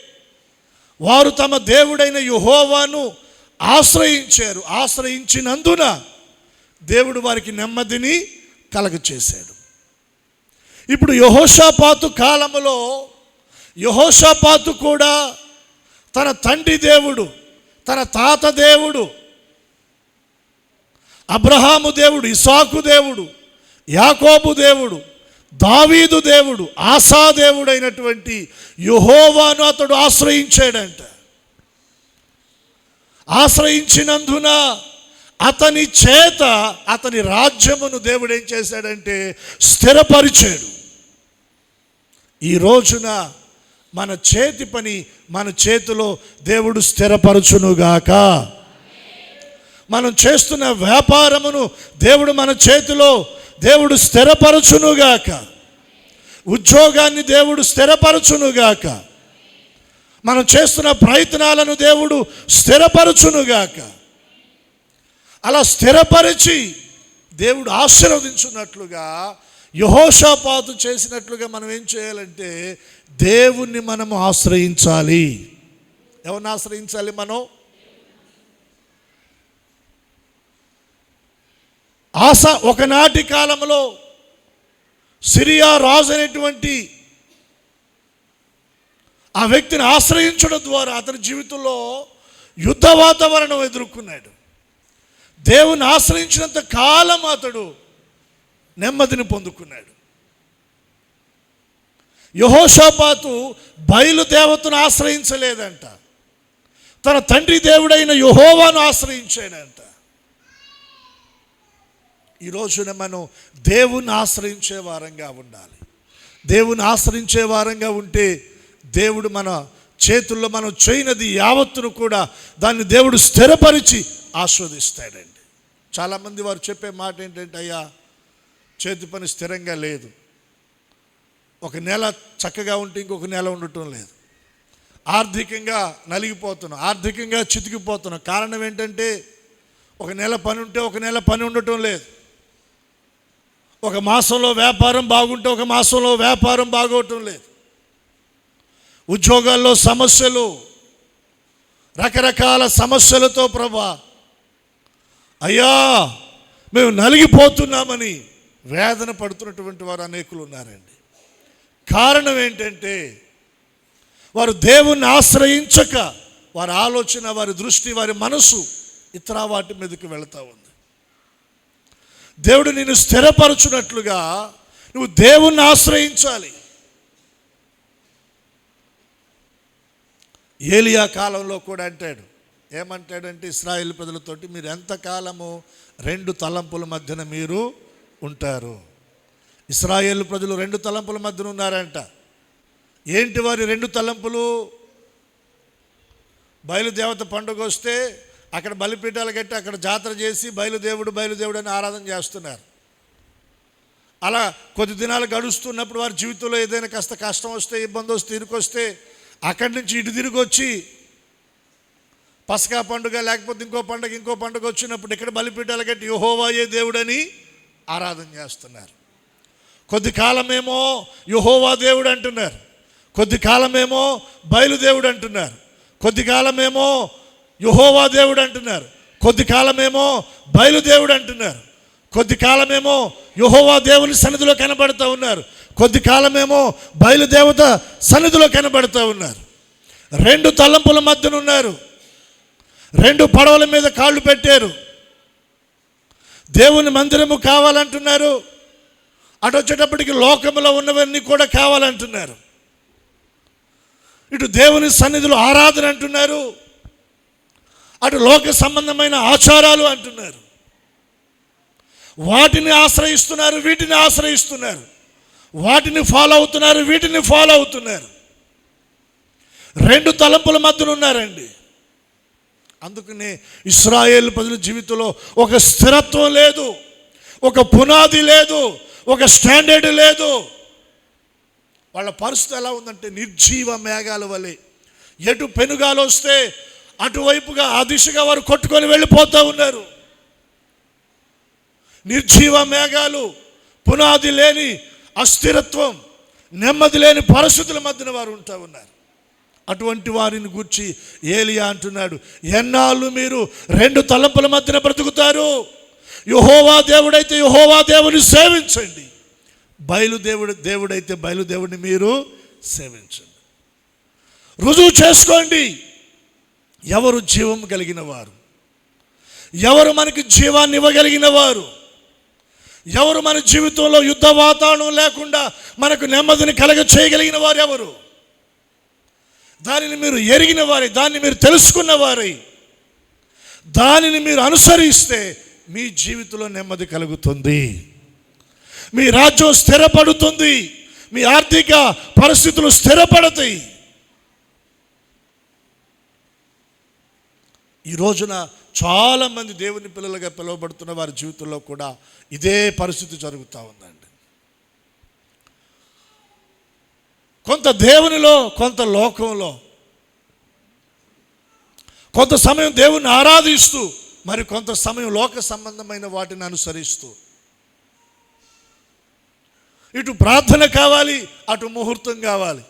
Speaker 1: వారు తమ దేవుడైన యెహోవాను ఆశ్రయించారు. ఆశ్రయించినందున దేవుడు వారికి నెమ్మదిని కలగచేశాడు. ఇప్పుడు యెహోషాపాతు కాలంలో యెహోషాపాతు కూడా తన తండ్రి దేవుడు, తన తాత దేవుడు, అబ్రహాము దేవుడు, ఇస్సాకు దేవుడు, యాకోబు దేవుడు, దావీదు దేవుడు, ఆసా దేవుడు అయినటువంటి యెహోవాను అతడు ఆశ్రయించాడంట. ఆశ్రయించినందున అతని చేత అతని రాజ్యమును దేవుడు ఏం చేశాడంటే స్థిరపరిచాడు. ఈ రోజున మన చేతి పని మన చేతిలో దేవుడు స్థిరపరచునుగాక. మనం చేస్తున్న వ్యాపారమును దేవుడు మన చేతిలో దేవుడు స్థిరపరచునుగాక. ఉద్యోగాన్ని దేవుడు స్థిరపరచునుగాక. మనం చేస్తున్న ప్రయత్నాలను దేవుడు స్థిరపరచునుగాక. అలా స్థిరపరిచి దేవుడు ఆశీర్వదించున్నట్లుగా యెహోషాపాతు చేసినట్లుగా మనం ఏం చేయాలంటే దేవుణ్ణి మనము ఆశ్రయించాలి. ఎవరిని ఆశ్రయించాలి? మనం ఆసా ఒకనాటి కాలంలో సిరియా రాజు అనేటువంటి ఆ వ్యక్తిని ఆశ్రయించడం ద్వారా అతని జీవితంలో యుద్ధ వాతావరణం ఎదుర్కొన్నాడు. దేవుని ఆశ్రయించినంత కాలం అతడు నెమ్మదిని పొందుకున్నాడు. యెహోషాపాతు బయలుదేవతను ఆశ్రయించలేదంట, తన తండ్రి దేవుడైన యెహోవాను ఆశ్రయించాడంట. ఈ రోజున మనం దేవుని ఆశ్రయించే వారంగా ఉండాలి. దేవుని ఆశ్రయించే వారంగా ఉంటే దేవుడు మన చేతుల్లో మనం చేయనది యావత్తును కూడా దాన్ని దేవుడు స్థిరపరిచి ఆస్వాదిస్తాడండి. చాలామంది వారు చెప్పే మాట ఏంటంటే, అయ్యా చేతి పని స్థిరంగా లేదు, ఒక నెల చక్కగా ఉంటే ఇంకొక నెల ఉండటం లేదు, ఆర్థికంగా నలిగిపోతున్నాం, ఆర్థికంగా చితికిపోతున్నాం. కారణం ఏంటంటే ఒక నెల పని ఉంటే ఒక నెల పని ఉండటం లేదు, ఒక మాసంలో వ్యాపారం బాగుంటే ఒక మాసంలో వ్యాపారం బాగోవటం లేదు, ఉద్యోగాల్లో సమస్యలు, రకరకాల సమస్యలతో ప్రభా అయ్యా మేము నలిగిపోతున్నామని వేదన పడుతున్నటువంటి వారు అనేకులు ఉన్నారండి. కారణం ఏంటంటే వారు దేవుణ్ణి ఆశ్రయించక వారి ఆలోచన, వారి దృష్టి, వారి మనసు ఇతర వాటి మీదకి వెళుతూ ఉంది. దేవుడు నిన్ను స్థిరపరచునట్లుగా నువ్వు దేవుణ్ణి ఆశ్రయించాలి. ఏలియా కాలంలో కూడా అంటాడు, ఏమంటాడంటే ఇశ్రాయేలు ప్రజలతోటి, మీరు ఎంతకాలము రెండు తలంపుల మధ్యన మీరు ఉంటారు. ఇశ్రాయేలు ప్రజలు రెండు తలంపుల మధ్యన ఉన్నారంట. ఏంటి వారి రెండు తలంపులు? బయలుదేవత పండుగ వస్తే అక్కడ బలిపీఠాలు కట్టి అక్కడ జాతర చేసి బయలుదేవుడు బయలుదేవుడు అని ఆరాధన చేస్తున్నారు. అలా కొద్ది దినాలు గడుస్తున్నప్పుడు వారి జీవితంలో ఏదైనా కాస్త కష్టం వస్తే, ఇబ్బంది వస్తే, ఇరుకొస్తే అక్కడి నుంచి ఇటు తిరిగి వచ్చి పసకా పండుగ లేకపోతే ఇంకో పండుగ వచ్చినప్పుడు ఇక్కడ బలిపీఠాలు కట్టి యెహోవాయే దేవుడని ఆరాధన చేస్తున్నారు. కొద్ది కాలమేమో యెహోవా దేవుడు అంటున్నారు, కొద్ది కాలమేమో బయలుదేవుడు అంటున్నారు, కొద్ది కాలమేమో యెహోవా దేవుడు అంటున్నారు, కొద్ది కాలమేమో బయలుదేవుడు అంటున్నారు, కొద్ది కాలమేమో యెహోవా దేవుని సన్నిధిలో కనబడుతూ ఉన్నారు, కొద్ది కాలమేమో బయలుదేవత సన్నిధిలో కనబడుతూ ఉన్నారు. రెండు తలంపుల మధ్యన ఉన్నారు, రెండు పడవల మీద కాళ్ళు పెట్టారు. దేవుని మందిరము కావాలంటున్నారు, అటు వచ్చేటప్పటికి లోకములో ఉన్నవన్నీ కూడా కావాలంటున్నారు. ఇటు దేవుని సన్నిధిలో ఆరాధన అంటున్నారు, అటు లోక సంబంధమైన ఆచారాలు అంటున్నారు. వాటిని ఆశ్రయిస్తున్నారు, వీటిని ఆశ్రయిస్తున్నారు, వాటిని ఫాలో అవుతున్నారు, వీటిని ఫాలో అవుతున్నారు. రెండు తలంపుల మధ్యన ఉన్నారండి. అందుకనే ఇశ్రాయేలు ప్రజల జీవితంలో ఒక స్థిరత్వం లేదు, ఒక పునాది లేదు, ఒక స్టాండర్డ్ లేదు. వాళ్ళ పరిస్థితి ఎలా ఉందంటే నిర్జీవ మేఘాల వలె. ఎటు పెనుగాలు వస్తే అటువైపుగా ఆ దిశగా వారు కొట్టుకొని వెళ్ళిపోతూ ఉన్నారు. నిర్జీవ మేఘాలు, పునాది లేని అస్థిరత్వం, నెమ్మది లేని పరిస్థితుల మధ్యన వారు ఉంటూ ఉన్నారు. అటువంటి వారిని గూర్చి ఏలియా అంటున్నాడు, ఎన్నాళ్ళు మీరు రెండు తలంపుల మధ్యన బ్రతుకుతారు? యెహోవా దేవుడైతే యెహోవా దేవుని సేవించండి, దేవుడైతే బయలుదేవుడిని మీరు సేవించండి. రుజువు చేసుకోండి ఎవరు జీవం కలిగిన వారు, ఎవరు మనకి జీవాన్ని ఇవ్వగలిగిన వారు, ఎవరు మన జీవితంలో యుద్ధ వాతావరణం లేకుండా మనకు నెమ్మదిని కలగ చేయగలిగిన వారు ఎవరు? దానిని మీరు ఎరిగిన వారి, దాన్ని మీరు తెలుసుకున్న వారి, దానిని మీరు అనుసరిస్తే మీ జీవితంలో నెమ్మది కలుగుతుంది, మీ రాజ్యం స్థిరపడుతుంది, మీ ఆర్థిక పరిస్థితులు స్థిరపడతాయి. ఈ రోజున చాలామంది దేవుని పిల్లలుగా పిలువబడుతున్న వారి జీవితంలో కూడా ఇదే పరిస్థితి జరుగుతూ ఉందండి. కొంత దేవునిలో, కొంత లోకంలో, కొంత సమయం దేవుని ఆరాధిస్తూ మరి కొంత సమయం లోక సంబంధమైన వాటిని అనుసరిస్తూ, ఇటు ప్రార్థన కావాలి, అటు ముహూర్తం కావాలి,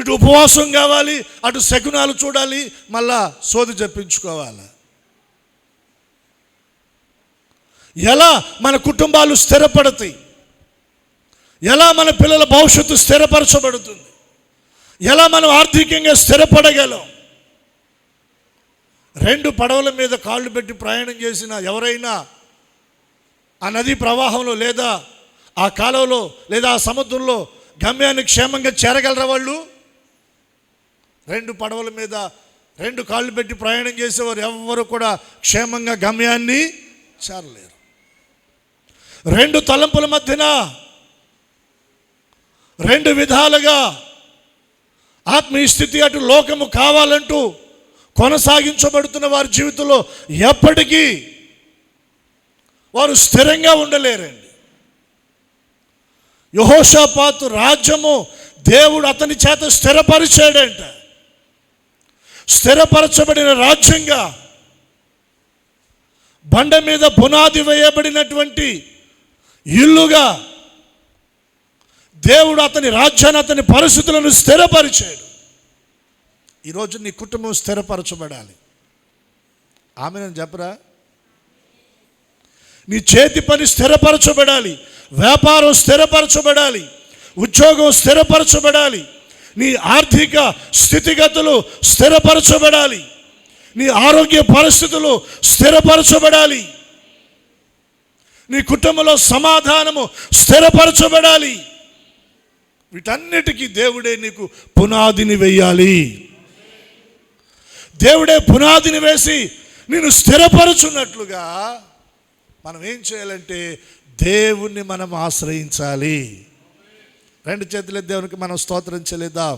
Speaker 1: ఇటు ఉపవాసం కావాలి, అటు శకునాలు చూడాలి, మళ్ళా సోది చెప్పించుకోవాలి. ఎలా మన కుటుంబాలు స్థిరపడతాయి, ఎలా మన పిల్లల భవిష్యత్తు స్థిరపరచబడుతుంది, ఎలా మనం ఆర్థికంగా స్థిరపడగలం? రెండు పడవల మీద కాళ్ళు పెట్టి ప్రయాణం చేసిన ఎవరైనా ఆ నదీ ప్రవాహంలో లేదా ఆ కాలువలో లేదా ఆ సముద్రంలో గమ్యాన్ని క్షేమంగా చేరగలరా? వాళ్ళు రెండు పడవల మీద రెండు కాళ్ళు పెట్టి ప్రయాణం చేసేవారు ఎవ్వరు కూడా క్షేమంగా గమ్యాన్ని చేరలేరు. రెండు తలంపుల మధ్యన రెండు విధాలుగా ఆత్మీయ స్థితి అటు లోకము కావాలంటూ కొనసాగించబడుతున్న వారి జీవితంలో ఎప్పటికీ వారు స్థిరంగా ఉండలేరండి. యెహోషాపాతు రాజ్యము దేవుడు అతని చేత స్థిరపరిచాడంట. స్థిరపరచబడిన రాజ్యంగా, బండ మీద పునాది వేయబడినటువంటి ఇల్లుగా దేవుడు అతని రాజ్యాన్ని, అతని పరిస్థితులను స్థిరపరిచాడు. ఈరోజు నీ కుటుంబం స్థిరపరచబడాలి. ఆమేన్ చెప్పరా? నీ చేతి పని స్థిరపరచబడాలి, వ్యాపారం స్థిరపరచబడాలి, ఉద్యోగం స్థిరపరచబడాలి, నీ ఆర్థిక స్థితిగతులు స్థిరపరచబడాలి, నీ ఆరోగ్య పరిస్థితులు స్థిరపరచబడాలి, నీ కుటుంబంలో సమాధానము స్థిరపరచబడాలి. వీటన్నిటికీ దేవుడే నీకు పునాదిని వేయాలి. దేవుడే పునాదిని వేసి నిన్ను స్థిరపరచున్నట్లుగా మనం ఏం చేయాలంటే దేవుణ్ణి మనం ఆశ్రయించాలి. రెండు చేతుల దేవునికి మనం స్తోత్రం చెల్లిద్దాం.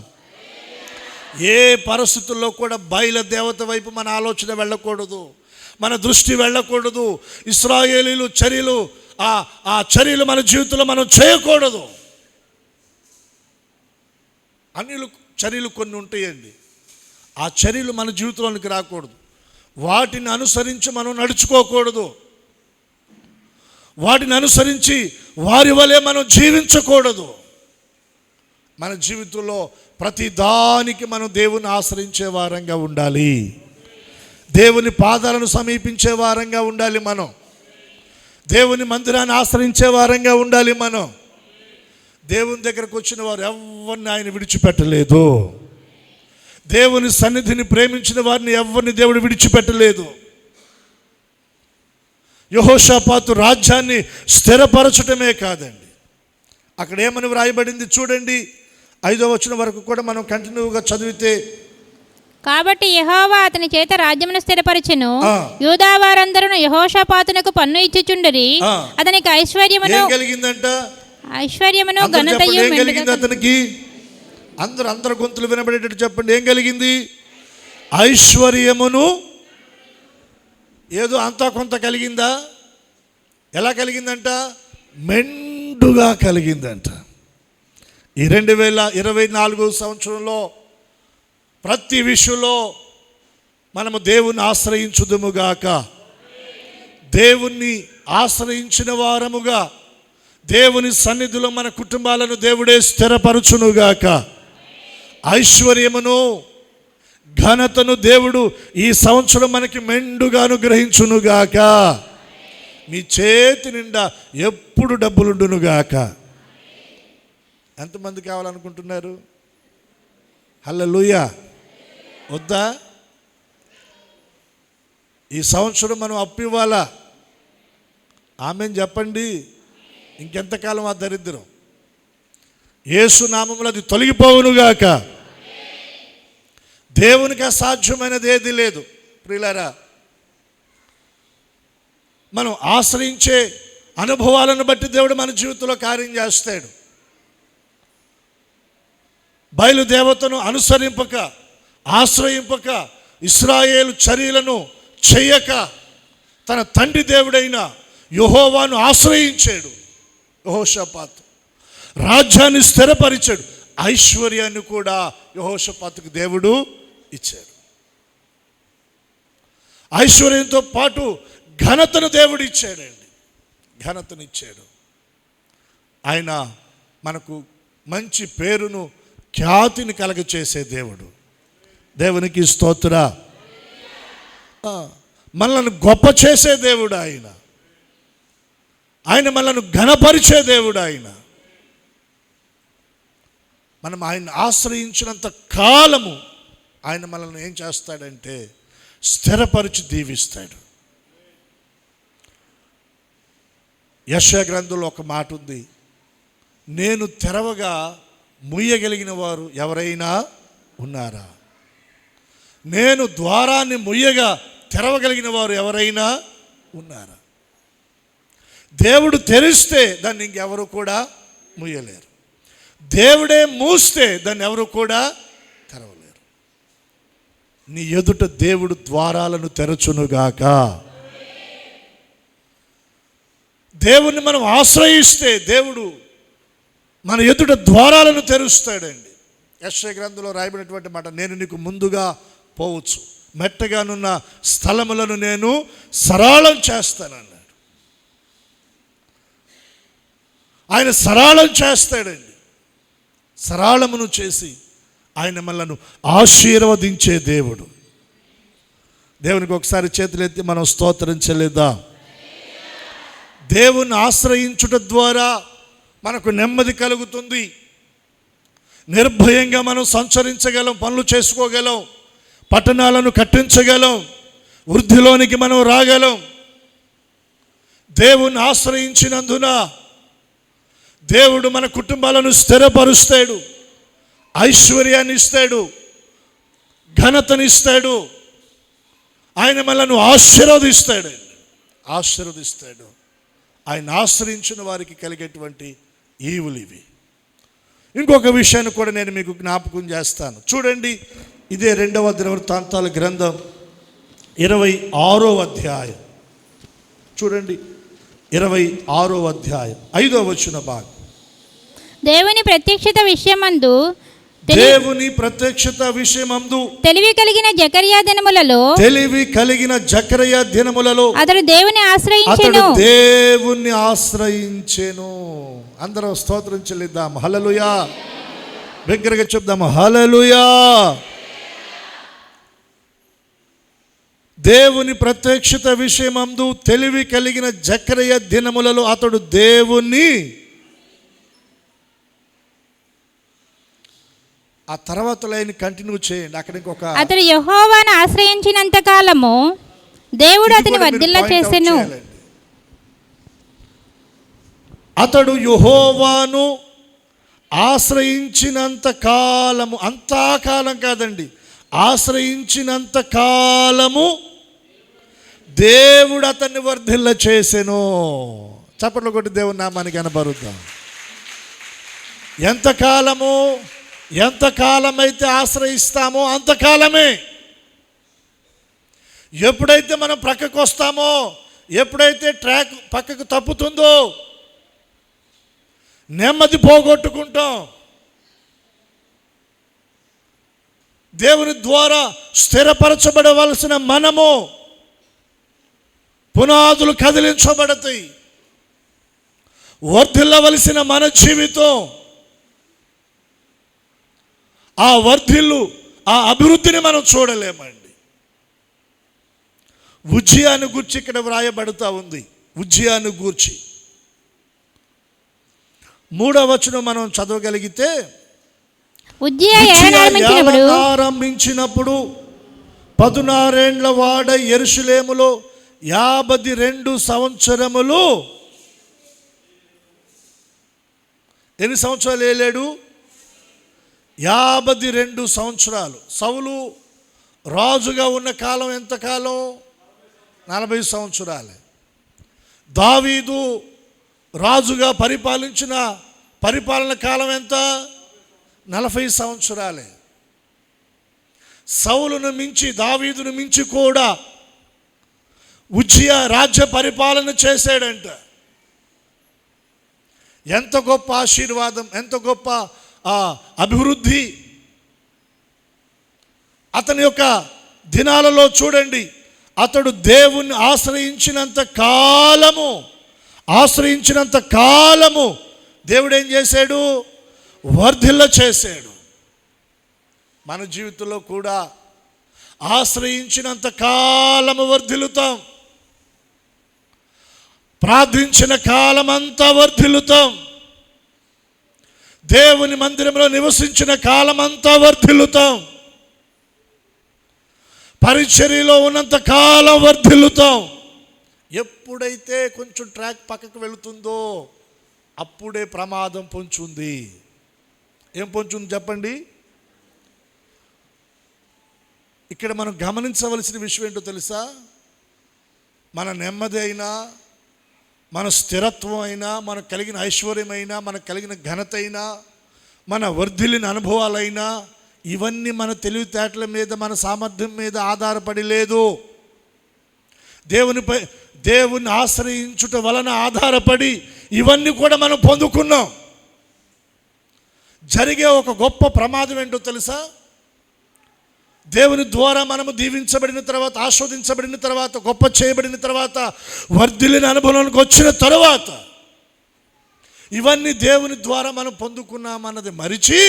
Speaker 1: ఏ పరిస్థితుల్లో కూడా బయలు దేవత వైపు మన ఆలోచన వెళ్ళకూడదు, మన దృష్టి వెళ్ళకూడదు. ఇశ్రాయేలీలు చర్యలు, ఆ చర్యలు మన జీవితంలో మనం చేయకూడదు. అన్యులు చర్యలు కొన్ని ఉంటాయండి, ఆ చర్యలు మన జీవితంలోనికి రాకూడదు. వాటిని అనుసరించి మనం నడుచుకోకూడదు. వాటిని అనుసరించి వారి వలె మనం జీవించకూడదు. మన జీవితంలో ప్రతి దానికి మనం దేవుని ఆశ్రయించే వారంగా ఉండాలి. దేవుని పాదాలను సమీపించే వారంగా ఉండాలి. మనం దేవుని మందిరాన్ని ఆశ్రయించే వారంగా ఉండాలి. మనం దేవుని దగ్గరకు వచ్చిన వారు ఎవరిని ఆయన విడిచిపెట్టలేదు. దేవుని సన్నిధిని ప్రేమించిన వారిని ఎవరిని దేవుడు విడిచిపెట్టలేదు. యెహోషాపాతు రాజ్యాన్ని స్థిరపరచటమే కాదండి, అక్కడ ఏమని వ్రాయబడింది చూడండి. 5వ వచనం వరకు కూడా మనం కంటిన్యూగా చదివితే,
Speaker 2: కాబట్టి యెహోవా అతని చేత రాజ్యమును స్థిరపరచెను. యూదా వారందరూ యెహోషాపాతునకు పన్ను ఇచ్చుచుండిరి. అతనికి ఐశ్వర్యమును
Speaker 1: కలిగిందంట,
Speaker 2: ఐశ్వర్యమును ఘనతయు
Speaker 1: కలిగింది అతనికి. అందరు గొంతులు వినబడేటట్టు చెప్పండి, ఏం కలిగింది? ఐశ్వర్యమును. ఏదో అంతా కొంత కలిగిందా? ఎలా కలిగిందంట? మెండుగా కలిగిందంట. ఈ 2024 సంవత్సరంలో ప్రతి విషయంలో మనము దేవుని ఆశ్రయించుదుముగాక. దేవుణ్ణి ఆశ్రయించిన వారముగా దేవుని సన్నిధిలో మన కుటుంబాలను దేవుడే స్థిరపరచునుగాక. ఐశ్వర్యమును ఘనతను దేవుడు ఈ సంవత్సరం మనకి మెండుగా అనుగ్రహించునుగాక. మీ చేతి నిండా ఎప్పుడు డబ్బులుండునుగాక. ఎంతమంది కావాలనుకుంటున్నారు? హల్లెలూయా. వద్దా? ఈ సంవత్సరం మనం అప్పు ఇవ్వాలా? ఆమేన్ చెప్పండి. ఇంకెంతకాలం ఆ దరిద్రం? యేసు నామములో అది తొలగిపోవునుగాక. దేవునికి అసాధ్యమైనది ఏది లేదు. ప్రియులారా, మనం ఆశ్రయించే అనుభవాలను బట్టి దేవుడు మన జీవితంలో కార్యం చేస్తాడు. బయలుదేవతను అనుసరింపక, ఆశ్రయింపక, ఇశ్రాయేలు చర్యలను చెయ్యక తన తండ్రి దేవుడైన యెహోవాను ఆశ్రయించాడు. యెహోషాపాతు రాజ్యాన్ని స్థిరపరిచాడు. ఐశ్వర్యాన్ని కూడా యెహోషాపాతుకు దేవుడు ఇచ్చాడు. ఐశ్వర్యంతో పాటు ఘనతను దేవుడు ఇచ్చాడండి. ఘనతనిచ్చాడు. ఆయన మనకు మంచి పేరును, ఖ్యాతిని కలగచేసే దేవుడు. దేవునికి స్తోత్ర. మనల్ని గొప్ప చేసే దేవుడు ఆయన. ఆయన మనల్ని ఘనపరిచే దేవుడు ఆయన. మనం ఆయన ఆశ్రయించినంత కాలము ఆయన మనల్ని ఏం చేస్తాడంటే స్థిరపరిచి దీవిస్తాడు. యెషయా గ్రంథంలో ఒక మాట ఉంది, నేను తెరవగా ముయ్యగలిగిన వారు ఎవరైనా ఉన్నారా? నేను ద్వారాన్ని ముయ్యగా తెరవగలిగిన వారు ఎవరైనా ఉన్నారా? దేవుడు తెరిస్తే దాన్ని ఇంకెవరు కూడా మూయలేరు. దేవుడే మూస్తే దాన్ని ఎవరు కూడా తెరవలేరు. నీ ఎదుట దేవుడు ద్వారాలను తెరచునుగాక. దేవుణ్ణి మనం ఆశ్రయిస్తే దేవుడు మన ఎదుట ద్వారాలను తెరుస్తాడండి. యెషయా గ్రంథంలో రాయబడినటువంటి మాట, నేను నీకు ముందుగా పోవచ్చు, మెట్టగానున్న స్థలములను నేను సరళం చేస్తానన్నాడు. ఆయన సరళం చేస్తాడండి. సరళమును చేసి ఆయన మనలను ఆశీర్వదించే దేవుడు. దేవునికి ఒకసారి చేతులెత్తి మనం స్తోత్రం చెల్లిద్దాం. దేవుని ఆశ్రయించుట ద్వారా మనకు నెమ్మది కలుగుతుంది. నిర్భయంగా మనం సంచరించగలం, పనులు చేసుకోగలం, పట్టణాలను కట్టించగలం, వృద్ధిలోనికి మనం రాగలం. దేవుని ఆశ్రయించినందున దేవుడు మన కుటుంబాలను స్థిరపరుస్తాడు, ఐశ్వర్యాన్ని ఇస్తాడు, ఘనతనిస్తాడు. ఆయన మనల్ని ఆశీర్వదిస్తాడు. ఆయన ఆశ్రయించిన వారికి కలిగేటువంటి ఈవులు ఇవి. ఇంకొక విషయాన్ని కూడా నేను మీకు జ్ఞాపకం చేస్తాను. చూడండి, ఇదే 2వ దినవృత్తాంతాల గ్రంథం 26వ అధ్యాయం. చూడండి, 26వ అధ్యాయం 5వ వచన భాగం.
Speaker 2: దేవుని ప్రత్యక్షత విషయమందు తెలివి కలిగిన జకర్యా దినములలో అతడు దేవుని ఆశ్రయించెను. అందరం స్తోత్రం చెల్లిద్దాం. హల్లెలూయా. బిగ్గరగా చెప్దాం, హల్లెలూయా. దేవుని ప్రత్యక్షత విషయమందు తెలివి కలిగిన జకర్యా దినములలో అతడు దేవుని, ఆ తర్వాత లైన్ కంటిన్యూ చేయండి. అక్కడ ఇంకొక, అతడు యెహోవాను ఆశ్రయించినంత కాలము దేవుడు అతని వర్ధిల్ల చేసెను. అతడు యెహోవాను ఆశ్రయించినంత కాలము, అంతా కాలం కాదండి, ఆశ్రయించినంత కాలము దేవుడు అతన్ని వర్ధిల్ల చేసెను. చప్పట్లు కొట్టి దేవుని నామానికి కనబరుద్దాం. ఎంతకాలమైతే ఆశ్రయిస్తామో అంతకాలమే. ఎప్పుడైతే మనం ప్రక్కకు వస్తామో, ఎప్పుడైతే ట్రాక్ పక్కకు తప్పుతుందో నెమ్మది పోగొట్టుకుంటాం. దేవుని ద్వారా స్థిరపరచబడవలసిన మనము పునాదులు కదిలించబడతాయి. వర్ధిల్లవలసిన మన జీవితం, ఆ వర్ధిల్లు, ఆ అభివృద్ధిని మనం చూడలేమండి. ఉజ్జియాను గూర్చి ఇక్కడ వ్రాయబడుతూ ఉంది. ఉజ్జియాను గూర్చి 3వ వచనం మనం చదవగలిగితే, ఉజ్జియా ఆరంభించినప్పుడు 16 ఏండ్ల వాడ యెరూషలేములో 52 సంవత్సరములు. ఎన్ని సంవత్సరాలు ఏలాడు? 52 సంవత్సరాలు. సౌలు రాజుగా ఉన్న కాలం ఎంతకాలం? 40 సంవత్సరాలే. దావీదు రాజుగా పరిపాలన కాలం ఎంత? 40 సంవత్సరాలే. సౌలును మించి, దావీదును మించి కూడా ఉజ్జియా రాజ్య పరిపాలన చేశాడంట. ఎంత గొప్ప ఆశీర్వాదం, ఎంత గొప్ప అభివృద్ధి అతని యొక్క దినాలలో. చూడండి, అతడు దేవుణ్ణి ఆశ్రయించినంత కాలము దేవుడు ఏం చేశాడు? వర్ధిల్ల చేశాడు. మన జీవితంలో కూడా ఆశ్రయించినంత కాలము వర్ధిల్లుతాం. ప్రార్థించిన కాలమంతా వర్ధిల్లుతాం. దేవుని మందిరంలో నివసించిన కాలమంతా వర్ధిల్లుతాం. పరిచర్యలో ఉన్నంత కాలం వర్ధిల్లుతాం. ఎప్పుడైతే కొంచెం ట్రాక్ పక్కకు వెళుతుందో అప్పుడే ప్రమాదం పొంచుంది. ఏం పొంచుంది చెప్పండి? ఇక్కడ మనం గమనించవలసిన విషయం ఏంటో తెలుసా? మన నెమ్మది అయినా,
Speaker 1: మన స్థిరత్వం అయినా, మనకు కలిగిన ఐశ్వర్యమైనా, మనకు కలిగిన ఘనత అయినా, మన వర్ధిల్లిన అనుభవాలైనా, ఇవన్నీ మన తెలివితేటల మీద, మన సామర్థ్యం మీద ఆధారపడి లేదు. దేవుని ఆశ్రయించుట వలన ఆధారపడి ఇవన్నీ కూడా మనం పొందుకున్నాం. జరిగే ఒక గొప్ప ప్రమాదం ఏంటో తెలుసా? దేవుని ద్వారా మనము దీవించబడిన తర్వాత, ఆస్వాదించబడిన తర్వాత, గొప్ప చేయబడిన తర్వాత, వర్ధిల్లిన అనుభవానికి వచ్చిన తర్వాత, ఇవన్నీ దేవుని ద్వారా మనం పొందుకున్నామన్నది మరిచి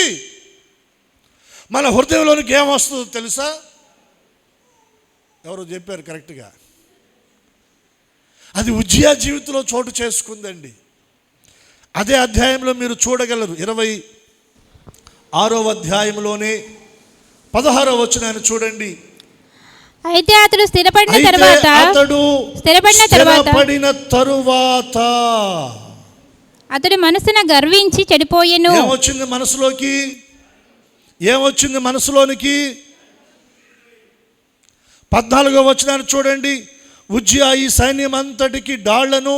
Speaker 1: మన హృదయంలోనికి ఏమొస్తుందో తెలుసా? ఎవరో చెప్పారు కరెక్ట్గా. అది ఉజ్జియా జీవితంలో చోటు చేసుకుందండి. అదే అధ్యాయంలో మీరు చూడగలరు. 26వ అధ్యాయంలోనే 16వ వచనాన్ని చూడండి.
Speaker 2: అయితే అతడు స్థిరపడిన తరువాత అతడు మనసున గర్వించి చెడిపోయెను.
Speaker 1: ఏమొచ్చింది మనసులోకి? ఏమొచ్చింది మనసులోనికి? 14వ వచనాన్ని చూడండి. ఉజ్జియా ఈ సైన్యం అంతటికి డాళ్లను,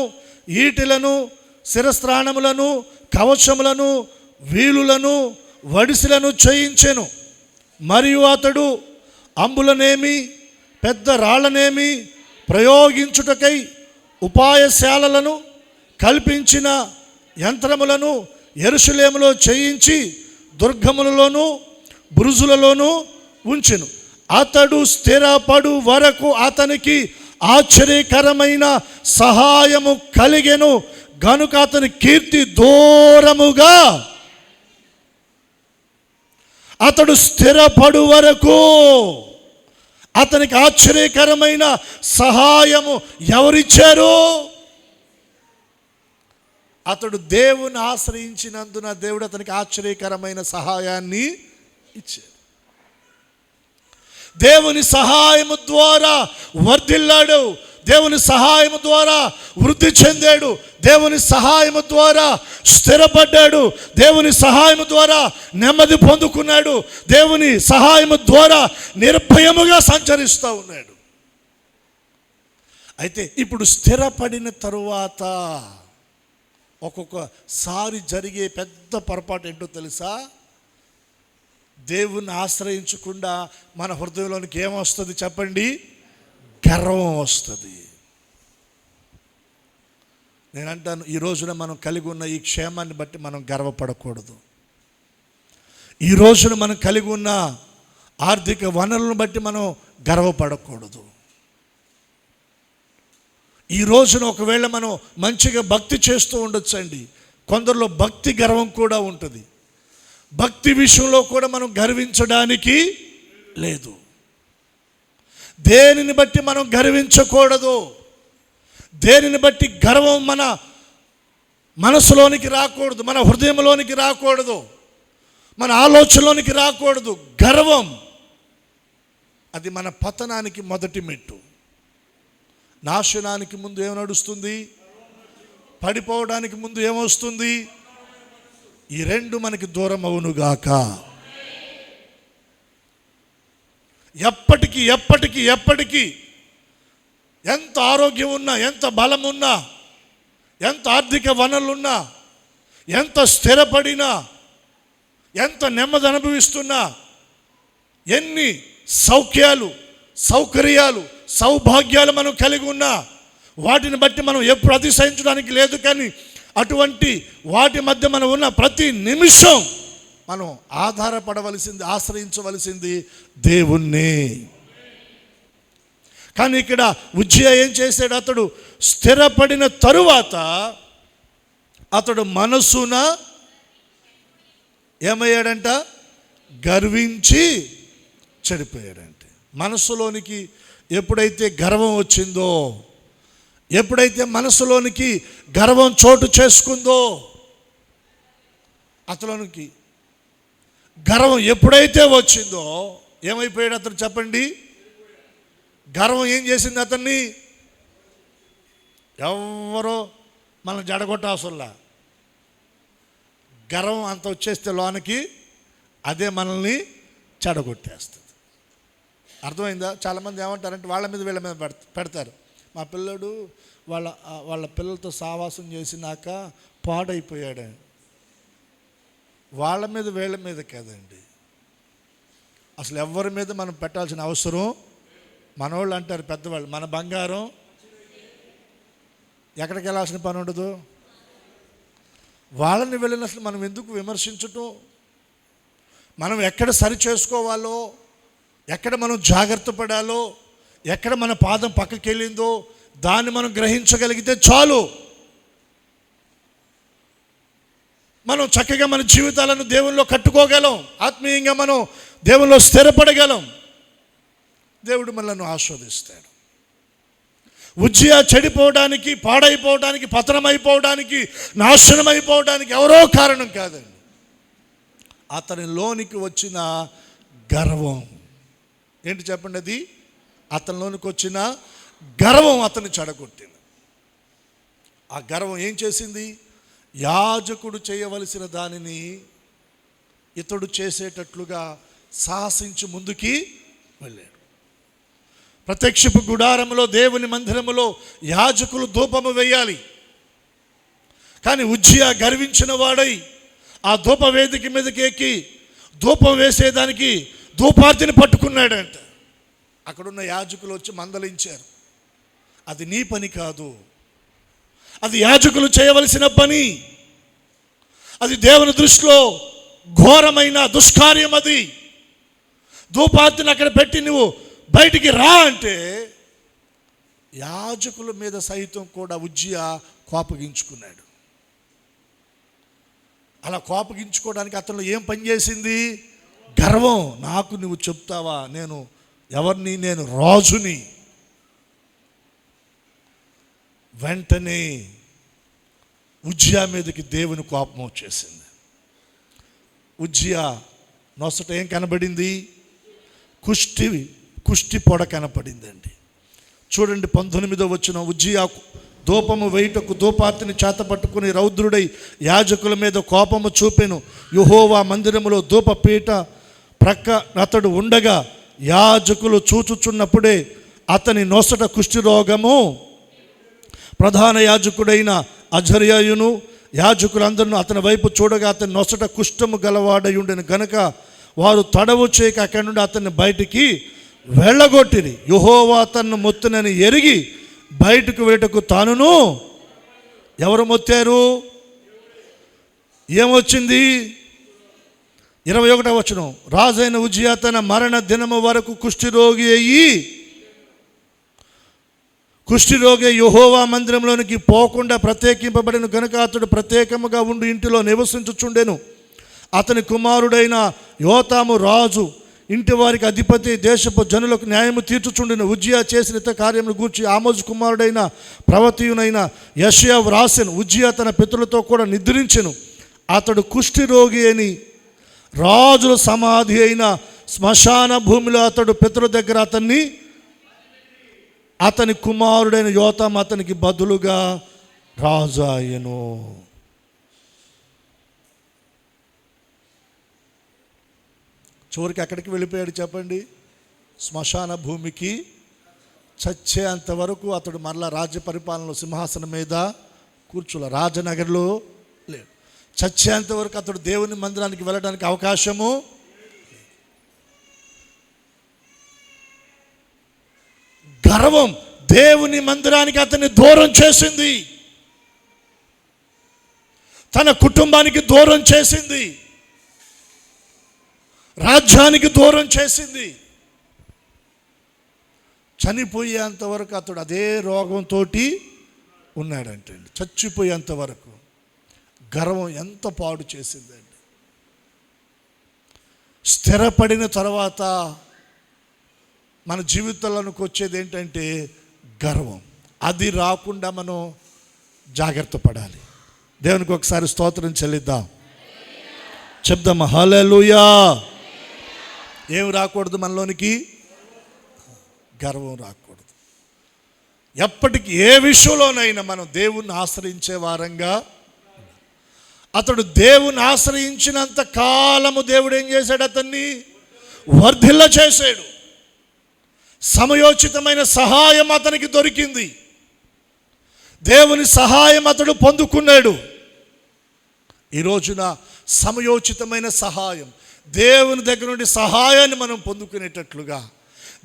Speaker 1: ఈటెలను, శిరస్త్రాణములను, కవచములను, వీలులను, వడిసెలను చేయించెను. మరియు అతడు అంబులనేమి, పెద్ద రాళ్లనేమి ప్రయోగించుటకై ఉపాయశాలలను కల్పించిన యంత్రములను యెరూషలేములో చేయించి దుర్గములలోను బురుజులలోనూ ఉంచెను. అతడు స్థిరపడు వరకు అతనికి ఆశ్చర్యకరమైన సహాయము కలిగెను గనుక అతని కీర్తి దూరముగా. అతడు స్థిరపడు వరకు అతనికి ఆశ్చర్యకరమైన సహాయము ఎవరిచ్చారు? అతడు దేవుని ఆశ్రయించినందున దేవుడు అతనికి ఆశ్చర్యకరమైన సహాయాన్ని ఇచ్చాడు. దేవుని సహాయము ద్వారా వర్ధిల్లాడు, దేవుని సహాయము ద్వారా వృద్ధి చెందాడు, దేవుని సహాయము ద్వారా స్థిరపడ్డాడు, దేవుని సహాయము ద్వారా నెమ్మది పొందుకున్నాడు, దేవుని సహాయము ద్వారా నిర్భయముగా సంచరిస్తూ ఉన్నాడు. అయితే ఇప్పుడు స్థిరపడిన తరువాత ఒక్కొక్కసారి జరిగే పెద్ద పొరపాటు ఏంటో తెలుసా? దేవుని ఆశ్రయించకుండా మన హృదయంలోనికి ఏమొస్తుంది చెప్పండి? గర్వం వస్తుంది. నేనంటాను, ఈ రోజున మనం కలిగి ఉన్న ఈ క్షేమాన్ని బట్టి మనం గర్వపడకూడదు. ఈ రోజున మనం కలిగి ఉన్న ఆర్థిక వనరులను బట్టి మనం గర్వపడకూడదు. ఈ రోజున ఒకవేళ మనం మంచిగా భక్తి చేస్తూ ఉండొచ్చండి. కొందరిలో భక్తి గర్వం కూడా ఉంటుంది. భక్తి విషయంలో కూడా మనం గర్వించడానికి లేదు. దేనిని బట్టి మనం గర్వించకూడదు. దేనిని బట్టి గర్వం మన మనసులోనికి రాకూడదు, మన హృదయంలోనికి రాకూడదు, మన ఆలోచనలోనికి రాకూడదు. గర్వం అది మన పతనానికి మొదటి మెట్టు. నాశనానికి ముందు ఏం నడుస్తుంది? పడిపోవడానికి ముందు ఏమొస్తుంది? ఈ రెండు మనకి దూరం అవునుగాక. ఎప్పటికీ ఎప్పటికీ ఎప్పటికీ ఎంత ఆరోగ్యం ఉన్నా, ఎంత బలం ఉన్నా, ఎంత ఆర్థిక వనరులున్నా, ఎంత స్థిరపడినా, ఎంత నెమ్మది అనుభవిస్తున్నా, ఎన్ని సౌఖ్యాలు, సౌకర్యాలు, సౌభాగ్యాలు మనం కలిగి ఉన్నా, వాటిని బట్టి మనం ఎప్పుడు అతిశయించడానికి లేదు. కానీ అటువంటి వాటి మధ్య మనం ఉన్న ప్రతి నిమిషం మనం ఆధారపడవలసింది, ఆశ్రయించవలసింది దేవుణ్ణి. కానీ ఇక్కడ ఉజ్జియా ఏం చేశాడు? అతడు స్థిరపడిన తరువాత అతడు మనసున ఏమయ్యాడంట? గర్వించి చెడిపోయాడంటే. మనసులోనికి ఎప్పుడైతే గర్వం వచ్చిందో, ఎప్పుడైతే మనసులోనికి గర్వం చోటు చేసుకుందో, అతలోనికి గర్వం ఎప్పుడైతే వచ్చిందో ఏమైపోయాడు అతను చెప్పండి? గర్వం ఏం చేసింది అతన్ని? ఎవరో మనం జడగొట్టాల్సల్లా. గర్వం అంత వచ్చేస్తే లోనికి అదే మనల్ని చెడగొట్టేస్తుంది. అర్థమైందా? చాలామంది ఏమంటారంటే వాళ్ళ మీద వీళ్ళ మీద పెడతారు. మా పిల్లడు వాళ్ళ పిల్లలతో సావాసం చేసినాక పాడైపోయాడు. వాళ్ళ మీద వీళ్ళ మీద కాదండి, అసలు ఎవరి మీద మనం పెట్టాల్సిన అవసరం. మనోళ్ళు అంటారు పెద్దవాళ్ళు, మన బంగారం ఎక్కడికి వెళ్ళాల్సిన పని ఉండదు. వాళ్ళని వెళ్ళిన అసలు మనం ఎందుకు విమర్శించటం? మనం ఎక్కడ సరి చేసుకోవాలో, ఎక్కడ మనం జాగ్రత్త పడాలో, ఎక్కడ మన పాదం పక్కకి వెళ్ళిందో దాన్ని మనం గ్రహించగలిగితే చాలు. మనం చక్కగా మన జీవితాలను దేవునిలో కట్టుకోగలం, ఆత్మీయంగా మనం దేవునిలో స్థిరపడగలం. దేవుడు మనల్ని ఆస్వాదిస్తాడు. ఉజ్జియా చెడిపోవడానికి, పాడైపోవడానికి, పతనమైపోవడానికి, నాశనమైపోవడానికి ఎవరో కారణం కాదండి. అతనిలోనికి వచ్చిన గర్వం ఏంటి చెప్పండి? అది అతనిలోనికి వచ్చిన గర్వం అతన్ని చెడగొట్టింది. ఆ గర్వం ఏం చేసింది? యాజకుడు చేయవలసిన దానిని ఇతడు చేసేటట్లుగా సాహసించి ముందుకి వెళ్ళాడు. ప్రత్యక్షపు గుడారములో, దేవుని మందిరములో యాజకులు ధూపము వేయాలి. కానీ ఉజ్జియా గర్వించిన వాడై ఆ ధూప వేదిక మీదకి ఎక్కి ధూపం వేసేదానికి ధూపార్తిని పట్టుకున్నాడంట. అక్కడున్న యాజకులు వచ్చి మందలించారు, అది నీ పని కాదు, అది యాజకులు చేయవలసిన పని, అది దేవుని దృష్టిలో ఘోరమైన దుష్కార్యం, అది ధూపార్తిని అక్కడ పెట్టి నువ్వు బయటికి రా అంటే యాజకుల మీద సైతం కూడా ఉజ్జియా కోపగించుకున్నాడు. అలా కోపగించుకోవడానికి అతను ఏం పని చేసింది? గర్వం. నాకు నువ్వు చెప్తావా నేను ఎవరిని? నేను రాజుని. వెంటనే ఉజ్జియా మీదకి దేవుని కోపం వచ్చేసింది. ఉజ్జియా నొసట ఏం కనబడింది? కుష్టి పొడ కనపడిందండి. చూడండి 19వ వచనం. ఉజ్జియా ధూపము వేయుటకు ధూపార్తిని చేత పట్టుకుని రౌద్రుడై యాజకుల మీద కోపము చూపెను. యెహోవా మందిరములో ధూపపీఠ ప్రక్క అతడు ఉండగా యాజకులు చూచుచున్నప్పుడే అతని నొసట కుష్టి రోగము ప్రధాన యాజకుడైన అజర్యాయును యాజకులందరూ అతని వైపు చూడగా అతని నొసట కుష్ఠము గలవాడై ఉండెను గనుక వారు తడవు చేయక అక్కడి నుండి అతన్ని బయటికి వెళ్ళగొట్టిరి. యెహోవా అతన్ని మొత్తునని ఎరిగి బయటకు వేటకు తానును. ఎవరు మొత్తారు? ఏమొచ్చింది? 21వ వచనం. రాజైన ఉజ్జియా తన మరణ దినము వరకు కుష్ఠిరోగి యెహోవా మందిరంలోనికి పోకుండా ప్రత్యేకింపబడిన గనుక అతడు ప్రత్యేకముగా ఉండి ఇంటిలో నివసించుచుండెను. అతని కుమారుడైన యోతాము రాజు ఇంటి వారికి అధిపతి, దేశపు జనులకు న్యాయము తీర్చుచుండిన. ఉజ్జియా చేసిన ఇతర కార్యమును గూర్చి ఆమోజు కుమారుడైన ప్రవక్తయునైన యెషయా వ్రాసెను. ఉజ్జియా తన పితరులతో కూడా నిద్రించెను. అతడు కుష్ఠిరోగి అని రాజుల సమాధి అయిన శ్మశాన భూమిలో అతడు పితరుల దగ్గర అతని కుమారుడైన యోతాము అతనికి బదులుగా రాజు అయ్యెను. చివరికి ఎక్కడికి వెళ్ళిపోయాడు చెప్పండి? శ్మశాన భూమికి. చచ్చేంతవరకు అతడు మరలా రాజ్య పరిపాలనలో సింహాసనం మీద కూర్చోలే, రాజనగర్లో లేడు. చచ్చేంతవరకు అతడు దేవుని మందిరానికి వెళ్ళడానికి అవకాశము. గర్వం దేవుని మందిరానికి అతన్ని దూరం చేసింది, తన కుటుంబానికి దూరం చేసింది, రాజ్యానికి దూరం చేసింది. చనిపోయేంతవరకు అతడు అదే రోగంతో ఉన్నాడంటే, చచ్చిపోయేంతవరకు. గర్వం ఎంత పాడు చేసిందండి. స్థిరపడిన తర్వాత మన జీవితంలోకి వచ్చేది ఏంటంటే గర్వం. అది రాకుండా మనం జాగ్రత్త పడాలి. దేవునికి ఒకసారి స్తోత్రం చెల్లిద్దాం, చెప్దామా హల్లెలూయా. ఏం రాకూడదు మనలోనికి? గర్వం రాకూడదు. ఎప్పటికీ ఏ విషయంలోనైనా మనం దేవుణ్ణి ఆశ్రయించే వారంగా. అతడు దేవుని ఆశ్రయించినంత కాలము దేవుడు ఏం చేశాడు? అతన్ని వర్ధిల్ల చేశాడు. సమయోచితమైన సహాయం అతనికి దొరికింది. దేవుని సహాయం అతడు పొందుకున్నాడు. ఈ రోజున సమయోచితమైన సహాయం, దేవుని దగ్గర నుండి సహాయాన్ని మనం పొందుకునేటట్లుగా,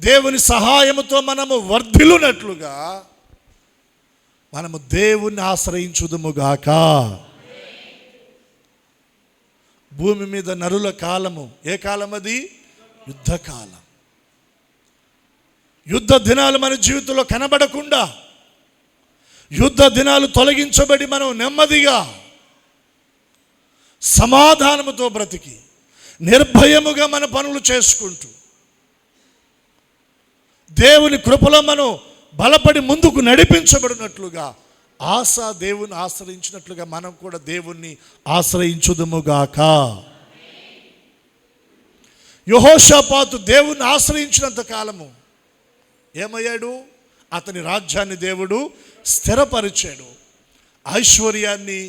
Speaker 1: దేవుని సహాయముతో మనము వర్ధిల్లునట్లుగా మనము దేవుణ్ణి ఆశ్రయించుదుముగాక. భూమి మీద నరుల కాలము ఏ కాలం అది? యుద్ధకాలం. యుద్ధ దినాలు మన జీవితంలో కనబడకుండా, యుద్ధ దినాలు తొలగించబడి మనం నెమ్మదిగా సమాధానముతో బ్రతికి నిర్భయముగా మన పనులు చేసుకుంటూ దేవుని కృపలో మనం బలపడి ముందుకు నడిపించబడినట్లుగా, ఆశ దేవుని ఆశ్రయించినట్లుగా మనం కూడా దేవుణ్ణి ఆశ్రయించుదుముగాక. యెహోషాపాతు దేవుణ్ణి ఆశ్రయించినంత కాలము ఏమయ్యాడు? అతని రాజ్యాన్ని దేవుడు స్థిరపరిచాడు. ఐశ్వర్యాన్ని,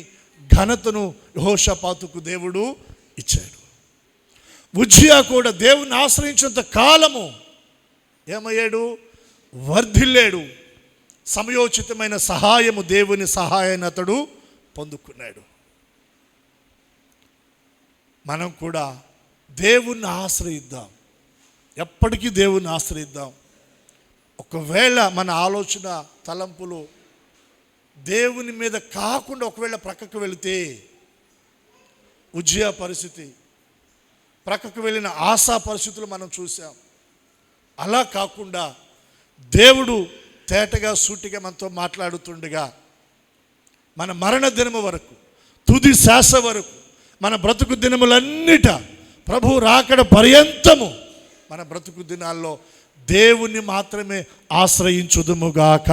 Speaker 1: ఘనతను యెహోషాపాతుకు దేవుడు ఇచ్చాడు. ఉజ్జియా కూడా దేవుణ్ణి ఆశ్రయించినంత కాలము ఏమయ్యాడు? వర్ధిల్లాడు. సమయోచితమైన సహాయము, దేవుని సహాయాన్ని అతడు పొందుకున్నాడు. మనం కూడా దేవుణ్ణి ఆశ్రయిద్దాం, ఎప్పటికీ దేవుణ్ణి ఆశ్రయిద్దాం. ఒకవేళ మన ఆలోచన తలంపులు దేవుని మీద కాకుండా ఒకవేళ ప్రక్కకు వెళితే, ఉజ్జియా పరిస్థితి, ప్రక్కకు వెళ్ళిన ఆశా పరిస్థితులు మనం చూసాం. అలా కాకుండా దేవుడు తేటగా సూటిగా మనతో మాట్లాడుతుండగా, మన మరణ దినము వరకు, తుది శ్వాస వరకు, మన బ్రతుకు దినములన్నిట, ప్రభు రాకడ పర్యంతము మన బ్రతుకు దినాల్లో దేవుని మాత్రమే ఆశ్రయించుదుముగాక.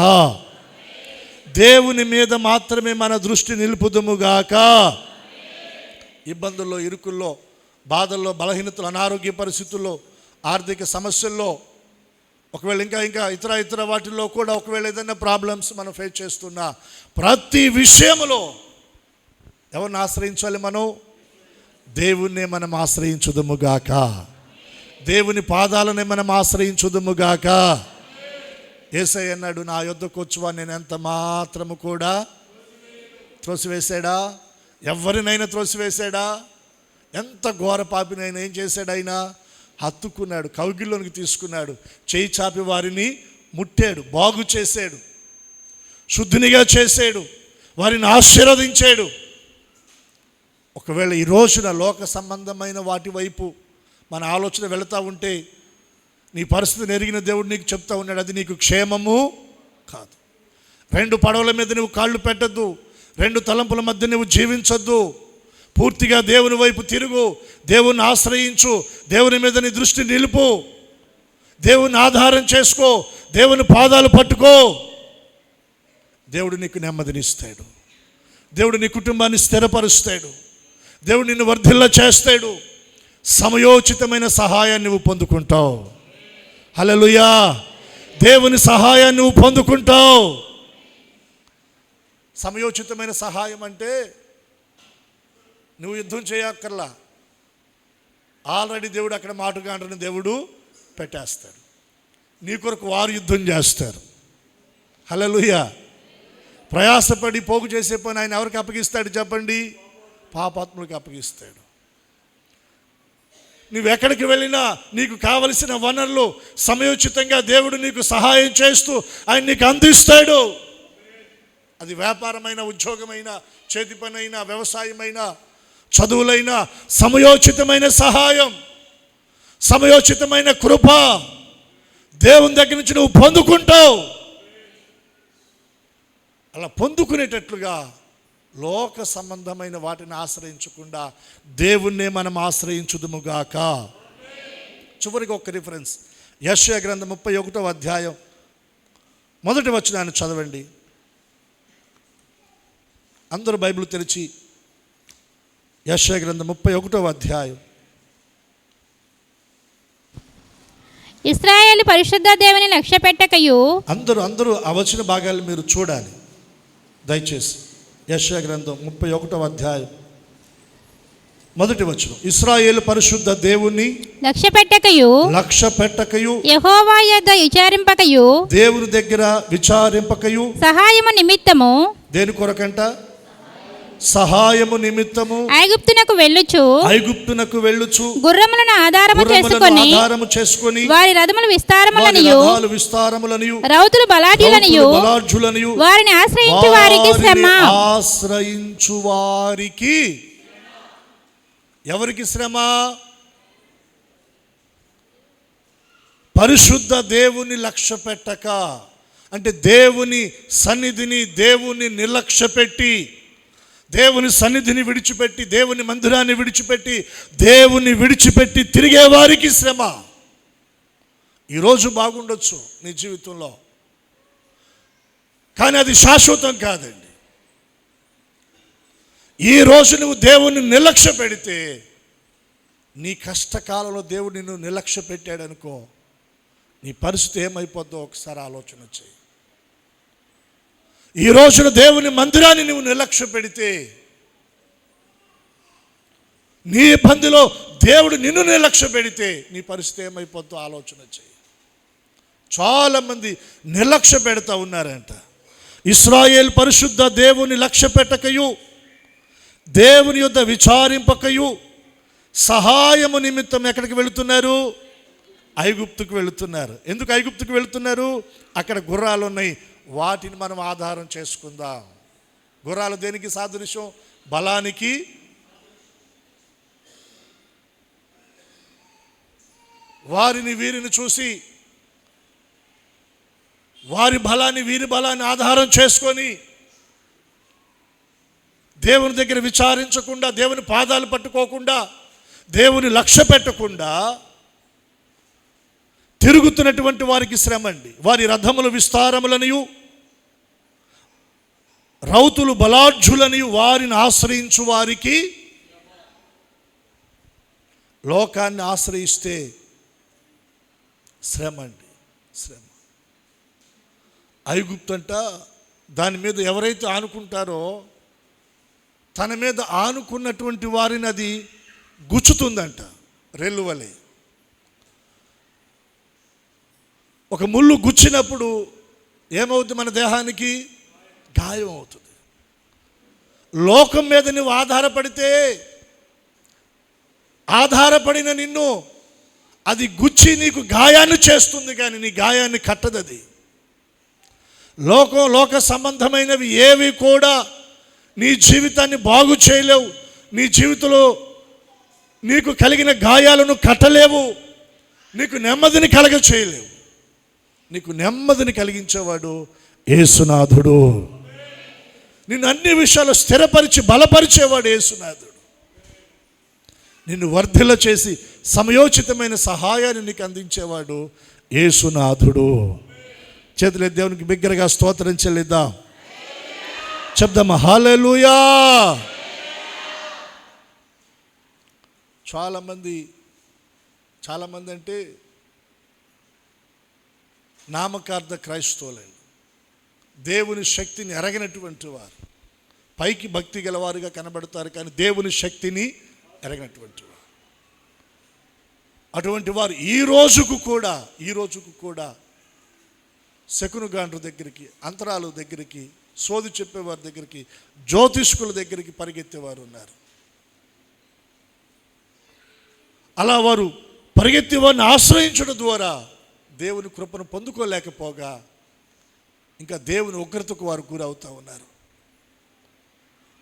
Speaker 1: దేవుని మీద మాత్రమే మన దృష్టి నిలుపుదుముగాక. ఇబ్బందుల్లో, ఇరుకుల్లో, బాధల్లో, బలహీనతలు, అనారోగ్య పరిస్థితుల్లో, ఆర్థిక సమస్యల్లో, ఒకవేళ ఇంకా ఇతర వాటిల్లో కూడా ఒకవేళ ఏదైనా ప్రాబ్లమ్స్ మనం ఫేస్ చేస్తున్నా, ప్రతి విషయంలో ఎవరిని ఆశ్రయించాలి? మనం దేవుణ్ణే మనం ఆశ్రయించుదుముగాక. దేవుని పాదాలనే మనం ఆశ్రయించుదుముగాక. యేసయ్య అన్నాడు, నా యొద్దకు వచ్చువా నేను ఎంత మాత్రము కూడా త్రోసివేశాడా? ఎవరినైనా త్రోసివేశాడా? ఎంత ఘోర పాపినైనా ఏం చేశాడు? ఆయన హత్తుకున్నాడు, కౌగిల్లోనికి తీసుకున్నాడు, చేయి చాపి వారిని ముట్టాడు, బాగు చేశాడు, శుద్ధినిగా చేశాడు, వారిని ఆశీర్వదించాడు. ఒకవేళ ఈ రోజున లోక సంబంధమైన వాటి వైపు మన ఆలోచన వెళుతూ ఉంటే, నీ పరిస్థితిని ఎరిగిన దేవుడు నీకు చెప్తా ఉన్నాడు, అది నీకు క్షేమము కాదు. 2 పడవల మీద నువ్వు కాళ్ళు పెట్టద్దు, 2 తలంపుల మధ్య నువ్వు జీవించొద్దు. పూర్తిగా దేవుని వైపు తిరుగు, దేవుని ఆశ్రయించు, దేవుని మీద నీ దృష్టి నిలుపు, దేవుని ఆధారం చేసుకో, దేవుని పాదాలు పట్టుకో. దేవుడు నీకు నెమ్మదినిస్తాడు, దేవుడు నీ కుటుంబాన్ని స్థిరపరుస్తాడు, దేవుడు నిన్ను వర్ధిల్ల చేస్తాడు. సమయోచితమైన సహాయాన్ని నువ్వు పొందుకుంటావు. హల్లెలూయా! దేవుని సహాయాన్ని నువ్వు పొందుకుంటావు. సమయోచితమైన సహాయం అంటే నువ్వు యుద్ధం చేయక్కర్లా, ఆల్రెడీ దేవుడు అక్కడ మాటుగాండ్రని దేవుడు పెట్టేస్తాడు. నీ కొరకు వారు యుద్ధం చేస్తారు. హల్లెలూయా! ప్రయాసపడి పోగు చేసే పని ఆయన ఎవరికి అప్పగిస్తాడు చెప్పండి? పాపాత్ములకు అప్పగిస్తాడు. నువ్వెక్కడికి వెళ్ళినా నీకు కావలసిన వనరులు సమయోచితంగా దేవుడు నీకు సహాయం చేస్తూ ఆయన నీకు అందిస్తాడు. అది వ్యాపారమైన, ఉద్యోగమైన, చేతి పనైనా, వ్యవసాయమైనా, చదువులైనా, సమయోచితమైన సహాయం, సమయోచితమైన కృప దేవుని దగ్గర నుంచి నువ్వు పొందుకుంటావు. అలా పొందుకునేటట్లుగా లోక సంబంధమైన వాటిని ఆశ్రయించకుండా దేవుణ్ణే మనం ఆశ్రయించుదుముగాక. చివరికి ఒక రిఫరెన్స్, యెషయా గ్రంథం 31వ అధ్యాయం 1వ వచనాన్ని చదవండి. అందరూ బైబిల్ తెరిచి యెషయా గ్రంథం 31వ అధ్యాయం.
Speaker 2: ఇశ్రాయేలు పరిశుద్ధ దేవుని లక్ష్య పెట్టకయు.
Speaker 1: అందరూ ఆ వచన భాగాలు మీరు చూడాలి దయచేసి. యెషయా గ్రంథం 31వ అధ్యాయం మొదటి వచనం, ఇశ్రాయేలు పరిశుద్ధ దేవుని
Speaker 2: లక్ష్య పెట్టకయు యెహోవా యొద్ద విచారింపకయు
Speaker 1: దేవుని దగ్గర విచారింపకయు
Speaker 2: సహాయము నిమిత్తము
Speaker 1: దేని కొరకంట? సహాయము నిమిత్తము
Speaker 2: ఐగుప్తునకు వెళ్ళుచు గుర్రములను ఆధారము
Speaker 1: చేసుకొని
Speaker 2: వారి రథములు విస్తారములనియు రౌతులు బలాఢ్యులనియు వారిని
Speaker 1: ఆశ్రయించు వారికి ఎవరికి శ్రమ? పరిశుద్ధ దేవుని లక్ష్య పెట్టక, అంటే దేవుని సన్నిధిని దేవుని నిర్లక్ష్య పెట్టి, దేవుని సన్నిధిని విడిచిపెట్టి, దేవుని మందిరాన్ని విడిచిపెట్టి, దేవుని విడిచిపెట్టి తిరిగే వారికి శ్రమ. ఈరోజు బాగుండొచ్చు నీ జీవితంలో, కానీ అది శాశ్వతం కాదండి. ఈరోజు నువ్వు దేవుని నిర్లక్ష్య పెడితే, నీ కష్టకాలంలో దేవుడు నిన్ను నిర్లక్ష్య పెట్టాడు అనుకో, నీ పరిస్థితి ఏమైపోద్దో ఒకసారి ఆలోచన చేయి. ఈ రోజున దేవుని మందిరాన్ని నువ్వు నిర్లక్ష్య పెడితే, నీ పందిలో దేవుడు నిన్ను నిర్లక్ష్య పెడితే నీ పరిస్థితి ఏమైపోద్దో ఆలోచన చేయి. చాలామంది నిర్లక్ష్య పెడతా ఉన్నారంట. ఇశ్రాయేల్ పరిశుద్ధ దేవుని లక్ష్య పెట్టకయు దేవుని యొద్ద విచారింపకయు సహాయము నిమిత్తం ఎక్కడికి వెళుతున్నారు? ఐగుప్తుకు వెళుతున్నారు. ఎందుకు ఐగుప్తుకు వెళుతున్నారు? అక్కడ గుర్రాలు ఉన్నాయి, వాటిని మనం ఆధారం చేసుకుందాం. గుర్రాలు దేనికి సాదృశ్యం? బలానికి. వారిని వీరిని చూసి, వారి బలాన్ని వీరి బలాన్ని ఆధారం చేసుకొని దేవుని దగ్గర విచారించకుండా, దేవుని పాదాలు పట్టుకోకుండా, దేవుని లక్ష్య పెట్టకుండా తిరుగుతున్నటువంటి వారికి శ్రమ అండి. వారి రథములు విస్తారములనియు రౌతులు బలాఢ్యులనియు వారిని ఆశ్రయించు వారికి. లోకాన్ని ఆశ్రయిస్తే శ్రమ అండి, శ్రమ. ఐగుప్తు అంట, దాని మీద ఎవరైతే ఆనుకుంటారో తన మీద ఆనుకున్నటువంటి వారిని అది గుచ్చుతుందంట, రెల్లు వలె. ఒక ముళ్ళు గుచ్చినప్పుడు ఏమవుతుంది? మన దేహానికి గాయం అవుతుంది. లోకం మీద నువ్వు ఆధారపడిన నిన్ను అది గుచ్చి నీకు గాయాన్ని చేస్తుంది, కానీ నీ గాయాన్ని కట్టదు అది. లోక సంబంధమైనవి ఏవి కూడా నీ జీవితాన్ని బాగు చేయలేవు. నీ జీవితంలో నీకు కలిగిన గాయాలను కట్టలేవు, నీకు నెమ్మదిని కలగ చేయలేవు. నీకు నెమ్మదిని కలిగించేవాడు యేసునాథుడు. నిన్ను అన్ని విషయాలు స్థిరపరిచి బలపరిచేవాడు యేసునాథుడు. నిన్ను వర్ధిల్ల చేసి సమయోచితమైన సహాయాన్ని నీకు అందించేవాడు యేసునాథుడు. చేతులు దేవునికి బిగ్గరగా స్తోత్రం చెల్లిద్దాం, చెప్దామా హల్లెలూయా. చాలామంది అంటే నామకార్థ క్రైస్తవులండి, దేవుని శక్తిని ఎరగనటువంటి వారు. పైకి భక్తి గలవారుగా కనబడతారు, కానీ దేవుని శక్తిని ఎరగనటువంటి వారు. అటువంటి వారు ఈ రోజుకు కూడా శకునుగాండ్రు దగ్గరికి, అంతరాలు దగ్గరికి, సోది చెప్పేవారి దగ్గరికి, జ్యోతిష్కుల దగ్గరికి పరిగెత్తేవారు ఉన్నారు. అలా వారు పరిగెత్తి వారిని ఆశ్రయించడం ద్వారా దేవుని కృపను పొందుకోలేకపోగా ఇంకా దేవుని ఉగ్రతకు వారు గురవుతూ ఉన్నారు.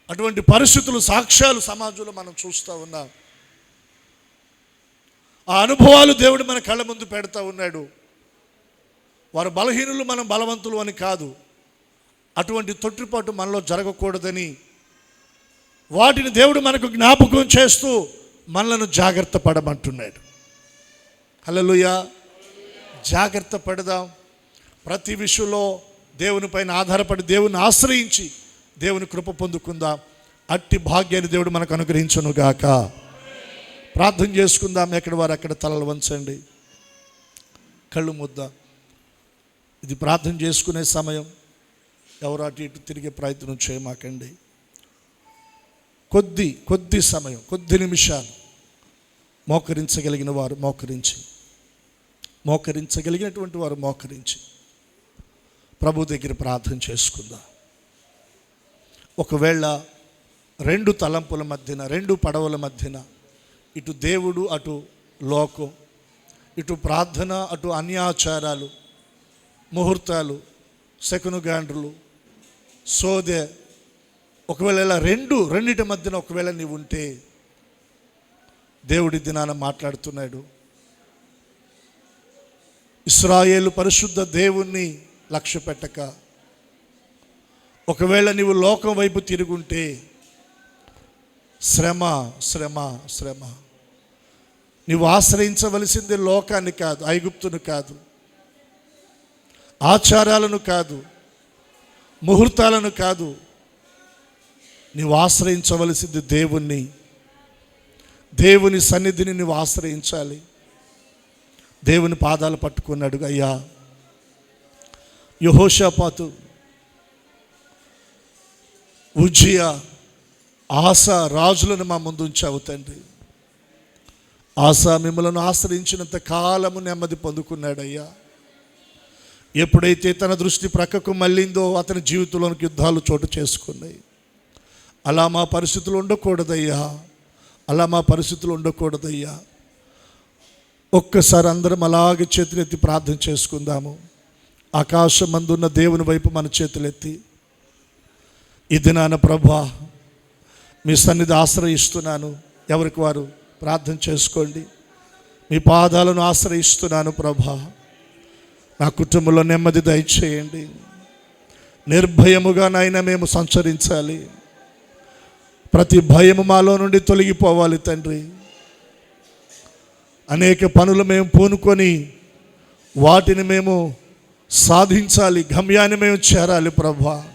Speaker 1: అటువంటి పరిస్థితులు, సాక్ష్యాలు సమాజంలో మనం చూస్తూ ఉన్నాం. ఆ అనుభవాలు దేవుడు మన కళ్ళ ముందు పెడతా ఉన్నాడు. వారు బలహీనులు, మనం బలవంతులు అని కాదు. అటువంటి తొట్టిపాటు మనలో జరగకూడదని వాటిని దేవుడు మనకు జ్ఞాపకం చేస్తూ మనలను జాగ్రత్త పడమంటున్నాడు. హల్లెలూయా. జాగ్రత్త పడదాం. ప్రతి విషయంలో దేవుని పైన ఆధారపడి, దేవుని ఆశ్రయించి దేవుని కృప పొందుకుందాం. అట్టి భాగ్యాన్ని దేవుడు మనకు అనుగ్రహించును గాక. ప్రార్థన చేసుకుందాం. ఎక్కడ వారు అక్కడ తలలు వంచండి, కళ్ళు మూద్దాం. ఇది ప్రార్థన చేసుకునే సమయం. ఎవరు అటు ఇటు తిరిగే ప్రయత్నం చేయమాకండి. కొద్ది సమయం, కొద్ది నిమిషాలు మోకరించగలిగిన వారు మోకరించగలిగినటువంటి వారు మోకరించి ప్రభు దగ్గర ప్రార్థన చేసుకుందాం. ఒకవేళ రెండు తలంపుల మధ్యన, రెండు పడవల మధ్యన, ఇటు దేవుడు అటు లోకం, ఇటు ప్రార్థన అటు అన్యాచారాలు, ముహూర్తాలు, శకునుగాండ్రులు, సోదె, ఒకవేళ ఇలా రెండిటి మధ్యన ఒకవేళ నీవు ఉంటే దేవుడి దినాన మాట్లాడుతున్నాడు. ఇశ్రాయేలు పరిశుద్ధ దేవుణ్ణి లక్ష్య పెట్టక ఒకవేళ నీవు లోకం వైపు తిరుగుంటే శ్రమ శ్రమ శ్రమ. నీవు ఆశ్రయించవలసింది లోకాన్ని కాదు, ఐగుప్తును కాదు, ఆచారాలను కాదు, ముహూర్తాలను కాదు. నీవు ఆశ్రయించవలసింది దేవుణ్ణి, దేవుని సన్నిధిని నువ్వు ఆశ్రయించాలి. దేవుని పాదాలు పట్టుకున్నాడు. అయ్యా, యెహోషాపాతు, ఉజ్జియా, ఆసా రాజులను మా ముందు ఉంచావు తండ్రి. ఆసా మిమ్మలను ఆశ్రయించినంత కాలము నెమ్మది పొందుకున్నాడయ్యా. ఎప్పుడైతే తన దృష్టి ప్రక్కకు మళ్ళిందో అతని జీవితంలోనికి యుద్ధాలు చోటు చేసుకున్నాయి. అలా మా పరిస్థితులు ఉండకూడదయ్యా. ఒక్కసారి అందరం అలాగే చేతులెత్తి ప్రార్థన చేసుకుందాము. ఆకాశం మందున్న దేవుని వైపు మన చేతులెత్తి, ఈ దినాన ప్రభా మీ సన్నిధి ఆశ్రయిస్తున్నాను. ఎవరికి వారు ప్రార్థన చేసుకోండి. మీ పాదాలను ఆశ్రయిస్తున్నాను ప్రభా. నా కుటుంబంలో నెమ్మది దయచేయండి. నిర్భయముగా నాయన మేము సంచరించాలి. ప్రతి భయము మాలో నుండి తొలగిపోవాలి తండ్రి. అనేక పనులు మేము పూనుకొని వాటిని మేము సాధించాలి, గమ్యాన్ని మేము చేరాలి ప్రభా.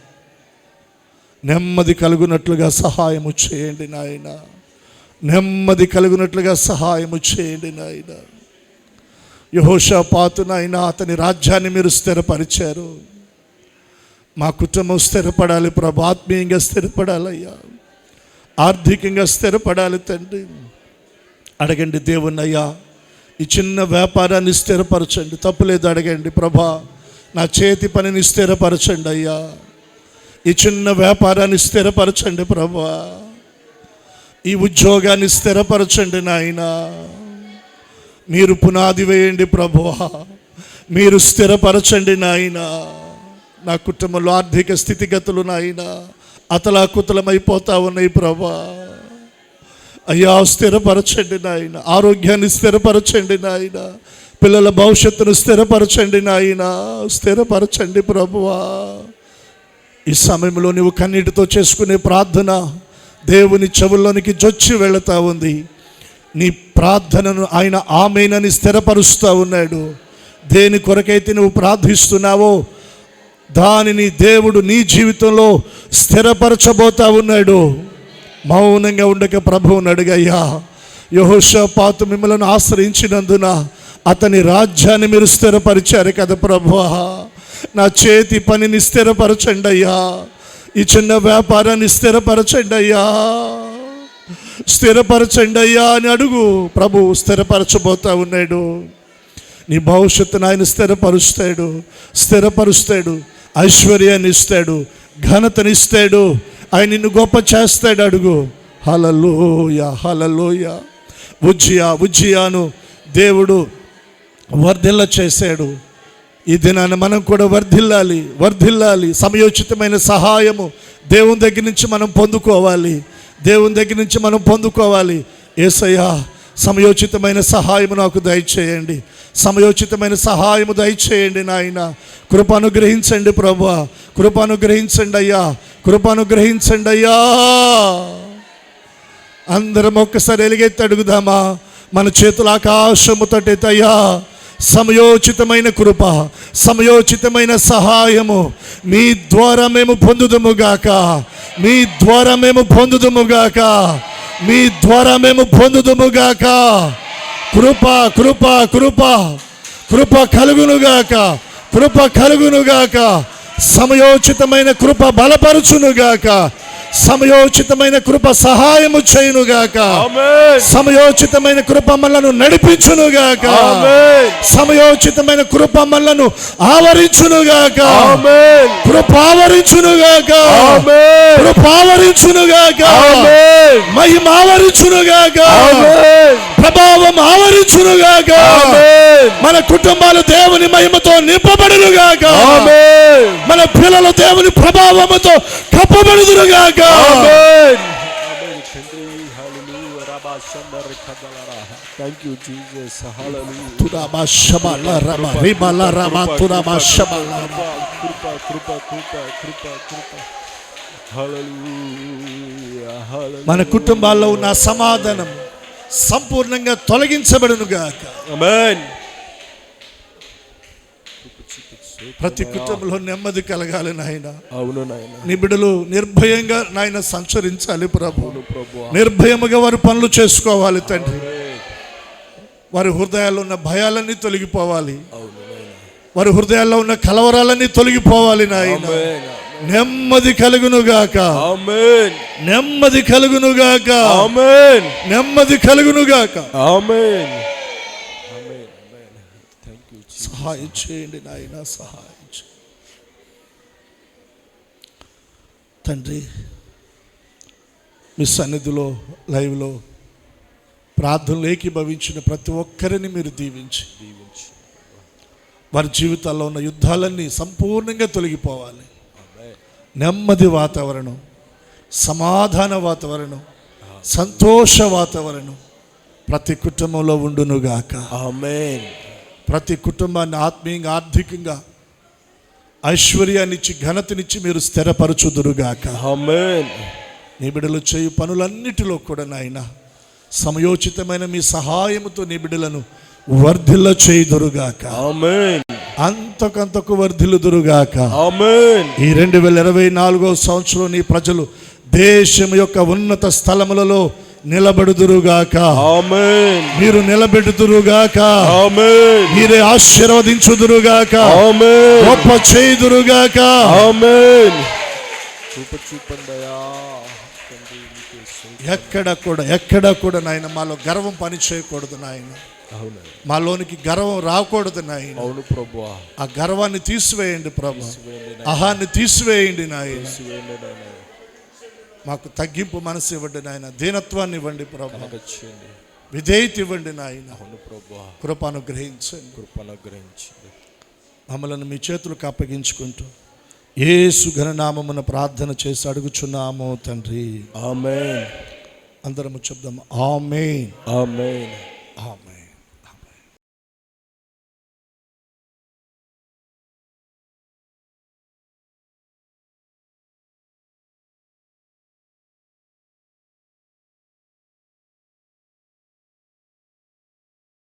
Speaker 1: నెమ్మది కలుగునట్లుగా సహాయము చేయండి నాయన. నెమ్మది కలుగునట్లుగా సహాయము చేయండి నాయన. యెహోషాపాతు నాయన, అతని రాజ్యాన్ని మీరు స్థిరపరిచారు. మా కుటుంబం స్థిరపడాలి ప్రభా. ఆత్మీయంగా స్థిరపడాలయ్యా, ఆర్థికంగా స్థిరపడాలి తండ్రి. అడగండి దేవుణ్ణి, అయ్యా ఈ చిన్న వ్యాపారాన్ని స్థిరపరచండి. తప్పులేదు, అడగండి ప్రభా. నా చేతి పనిని స్థిరపరచండి అయ్యా. ఈ చిన్న వ్యాపారాన్ని స్థిరపరచండి ప్రభా. ఈ ఉద్యోగాన్ని స్థిరపరచండి నాయన. మీరు పునాది వేయండి ప్రభువా. మీరు స్థిరపరచండి నాయన. నా కుటుంబంలో ఆర్థిక స్థితిగతులు నాయన అతలాకుతలమైపోతా ఉన్నాయి ప్రభా. అయ్యా స్థిరపరచండి నాయన. ఆరోగ్యాన్ని స్థిరపరచండి నాయన. పిల్లల భవిష్యత్తును స్థిరపరచండి నాయన. స్థిరపరచండి ప్రభువా. ఈ సమయంలో నువ్వు కన్నీటితో చేసుకునే ప్రార్థన దేవుని చెవుల్లోనికి జొచ్చి వెళుతూ ఉంది. నీ ప్రార్థనను ఆయన ఆమేనని స్థిరపరుస్తూ ఉన్నాడు. దేని కొరకైతే నువ్వు ప్రార్థిస్తున్నావో దానిని దేవుడు నీ జీవితంలో స్థిరపరచబోతా ఉన్నాడు. మౌనంగా ఉండక ప్రభువుని అడుగయ్యా. యెహోషాపాతు మిమ్మల్ని ఆశ్రయించినందున అతని రాజ్యాన్ని మీరు స్థిరపరిచారు కదా ప్రభువా. నా చేతి పనిని స్థిరపరచండి అయ్యా. ఈ చిన్న వ్యాపారాన్ని స్థిరపరచండి అయ్యా. స్థిరపరచండి అయ్యా అని అడుగు. ప్రభు స్థిరపరచబోతా ఉన్నాడు. నీ భవిష్యత్తును ఆయన స్థిరపరుస్తాడు. ఐశ్వర్యాన్ని ఇస్తాడు, ఘనతనిస్తాడు. ఆయన నిన్ను గొప్ప చేస్తాడు. అడుగు. హల్లెలూయా, హల్లెలూయా. ఉజ్జియాను దేవుడు వర్ధిల్ల చేశాడు. ఈ దినాన మనం కూడా వర్ధిల్లాలి. సమయోచితమైన సహాయము దేవుని దగ్గర నుంచి మనం పొందుకోవాలి. యేసయ్యా, సమయోచితమైన సహాయము నాకు దయచేయండి. సమయోచితమైన సహాయము దయచేయండి నాయన. కృప అనుగ్రహించండి ప్రభువా. కృప అనుగ్రహించండి అయ్యా. అందరం ఒక్కసారి ఎలుగెత్తి అడుగుదామా? మన చేతుల ఆకాశము తట్టెత్తయ్యా. సమయోచితమైన కృప, సమయోచితమైన సహాయము మీ ద్వారా మేము పొందుదుముగాక. కృప కలుగునుగాక. సమయోచితమైన కృప బలపరుచునుగాక. సమయోచితమైన కృప సహాయము చేయునుగాక. సమయోచితమైన కృప మనలను నడిపించునుగాక. సమయోచితమైన కృప మనలను ఆవరించునుగాక. కృప ఆవరించునుగాక. కృప ఆవరించునుగాక. మహిమ ఆవరించునుగాక. ప్రభావం ఆవరించునుగాక. మన కుటుంబాలు దేవుని మహిమతో నింపబడునుగాక. మన పిల్లలు దేవుని ప్రభావముతో కప్పబడుదురుగాక.
Speaker 3: Thank you, Jesus. Hallelujah.
Speaker 1: తురాబా షబల Rama రిబల Rama తురాబా షబల.
Speaker 3: Hallelujah. Hallelujah.
Speaker 1: మన కుటుంబాల్లో ఉన్న సమాధానం సంపూర్ణంగా తొలగించబడునుగాక.
Speaker 3: Amen.
Speaker 1: ప్రతి కుటుంబంలో నెమ్మది కలగాలి నాయన.
Speaker 3: అవును నాయన.
Speaker 1: నీ బిడ్డలు నిర్భయంగా నాయన సంచరించాలి ప్రభు.
Speaker 3: ప్రభువా.
Speaker 1: నిర్భయముగా వారు పనులు చేసుకోవాలి తండ్రి. వారి హృదయాల్లో ఉన్న భయాలన్నీ తొలగిపోవాలి. వారి హృదయాల్లో ఉన్న కలవరాలన్నీ తొలగిపోవాలి నాయన. నెమ్మది కలుగునుగాక. నెమ్మది కలుగునుగాక. నెమ్మది కలుగునుగాక. సహాయం చేయండి నాయన, సహాయం చేయండి తండ్రి. మీ సన్నిధిలో లైవ్లో ప్రార్థనలు ఏకీభవించిన ప్రతి ఒక్కరిని మీరు దీవించి వారి జీవితాల్లో ఉన్న యుద్ధాలన్నీ సంపూర్ణంగా తొలగిపోవాలి. నెమ్మది వాతావరణం, సమాధాన వాతావరణం, సంతోష వాతావరణం ప్రతి కుటుంబంలో ఉండునుగాక.
Speaker 3: ఆమేన్.
Speaker 1: ప్రతి కుటుంబాన్ని ఆత్మీయంగా, ఆర్థికంగా ఐశ్వర్యాన్నిచ్చి ఘనతనిచ్చి మీరు స్థిరపరచుదురుగాక.
Speaker 3: ఆమేన్.
Speaker 1: నీ బిడ్డలు చేయు పనులన్నిటిలో కూడా నాయన సమయోచితమైన మీ సహాయముతో నీ బిడ్డలను వర్ధిల్ల చేయుదురుగాక.
Speaker 3: ఆమేన్.
Speaker 1: అంతకంతకు వర్ధిల్లుదురుగాక.
Speaker 3: ఆమేన్.
Speaker 1: ఈ 2024వ సంవత్సరం నీ ప్రజలు దేశం యొక్క ఉన్నత స్థలములలో నిలబడుదురుగాక.
Speaker 3: ఆమేన్.
Speaker 1: మీరు నిలబెడుదురుగాక.
Speaker 3: ఆమేన్.
Speaker 1: మీరే ఆశీర్వదించుదురుగాక.
Speaker 3: ఆమేన్.
Speaker 1: గొప్ప చేయుదురుగాక.
Speaker 3: ఆమేన్. చూపండియా.
Speaker 1: ఎక్కడ కూడా నాయన మాలో గర్వం పని చేయకూడదు నాయన.
Speaker 3: అవును.
Speaker 1: మాలోనికి గర్వం రాకూడదు నాయన.
Speaker 3: అవును ప్రభువా.
Speaker 1: ఆ గర్వాన్ని తీసివేయండి ప్రభు. అహాన్ని తీసివేయండి నాయన. మాకు తగ్గింపు మనసు ఇవ్వండి నాయన. దీనత్వాన్ని ఇవ్వండి ప్రభు. విధేయత ఇవ్వండి నాయన. కృప అనుగ్రహించండి. మమ్మల్ని మీ చేతులకు అప్పగించుకుంటూ యేసు ఘననామమున ప్రార్థన చేసి అడుగుచున్నాము తండ్రి.
Speaker 3: ఆమేన్.
Speaker 1: అందరము చెప్దాం ఆమేన్.
Speaker 3: ఆమేన్.
Speaker 1: ఆమేన్.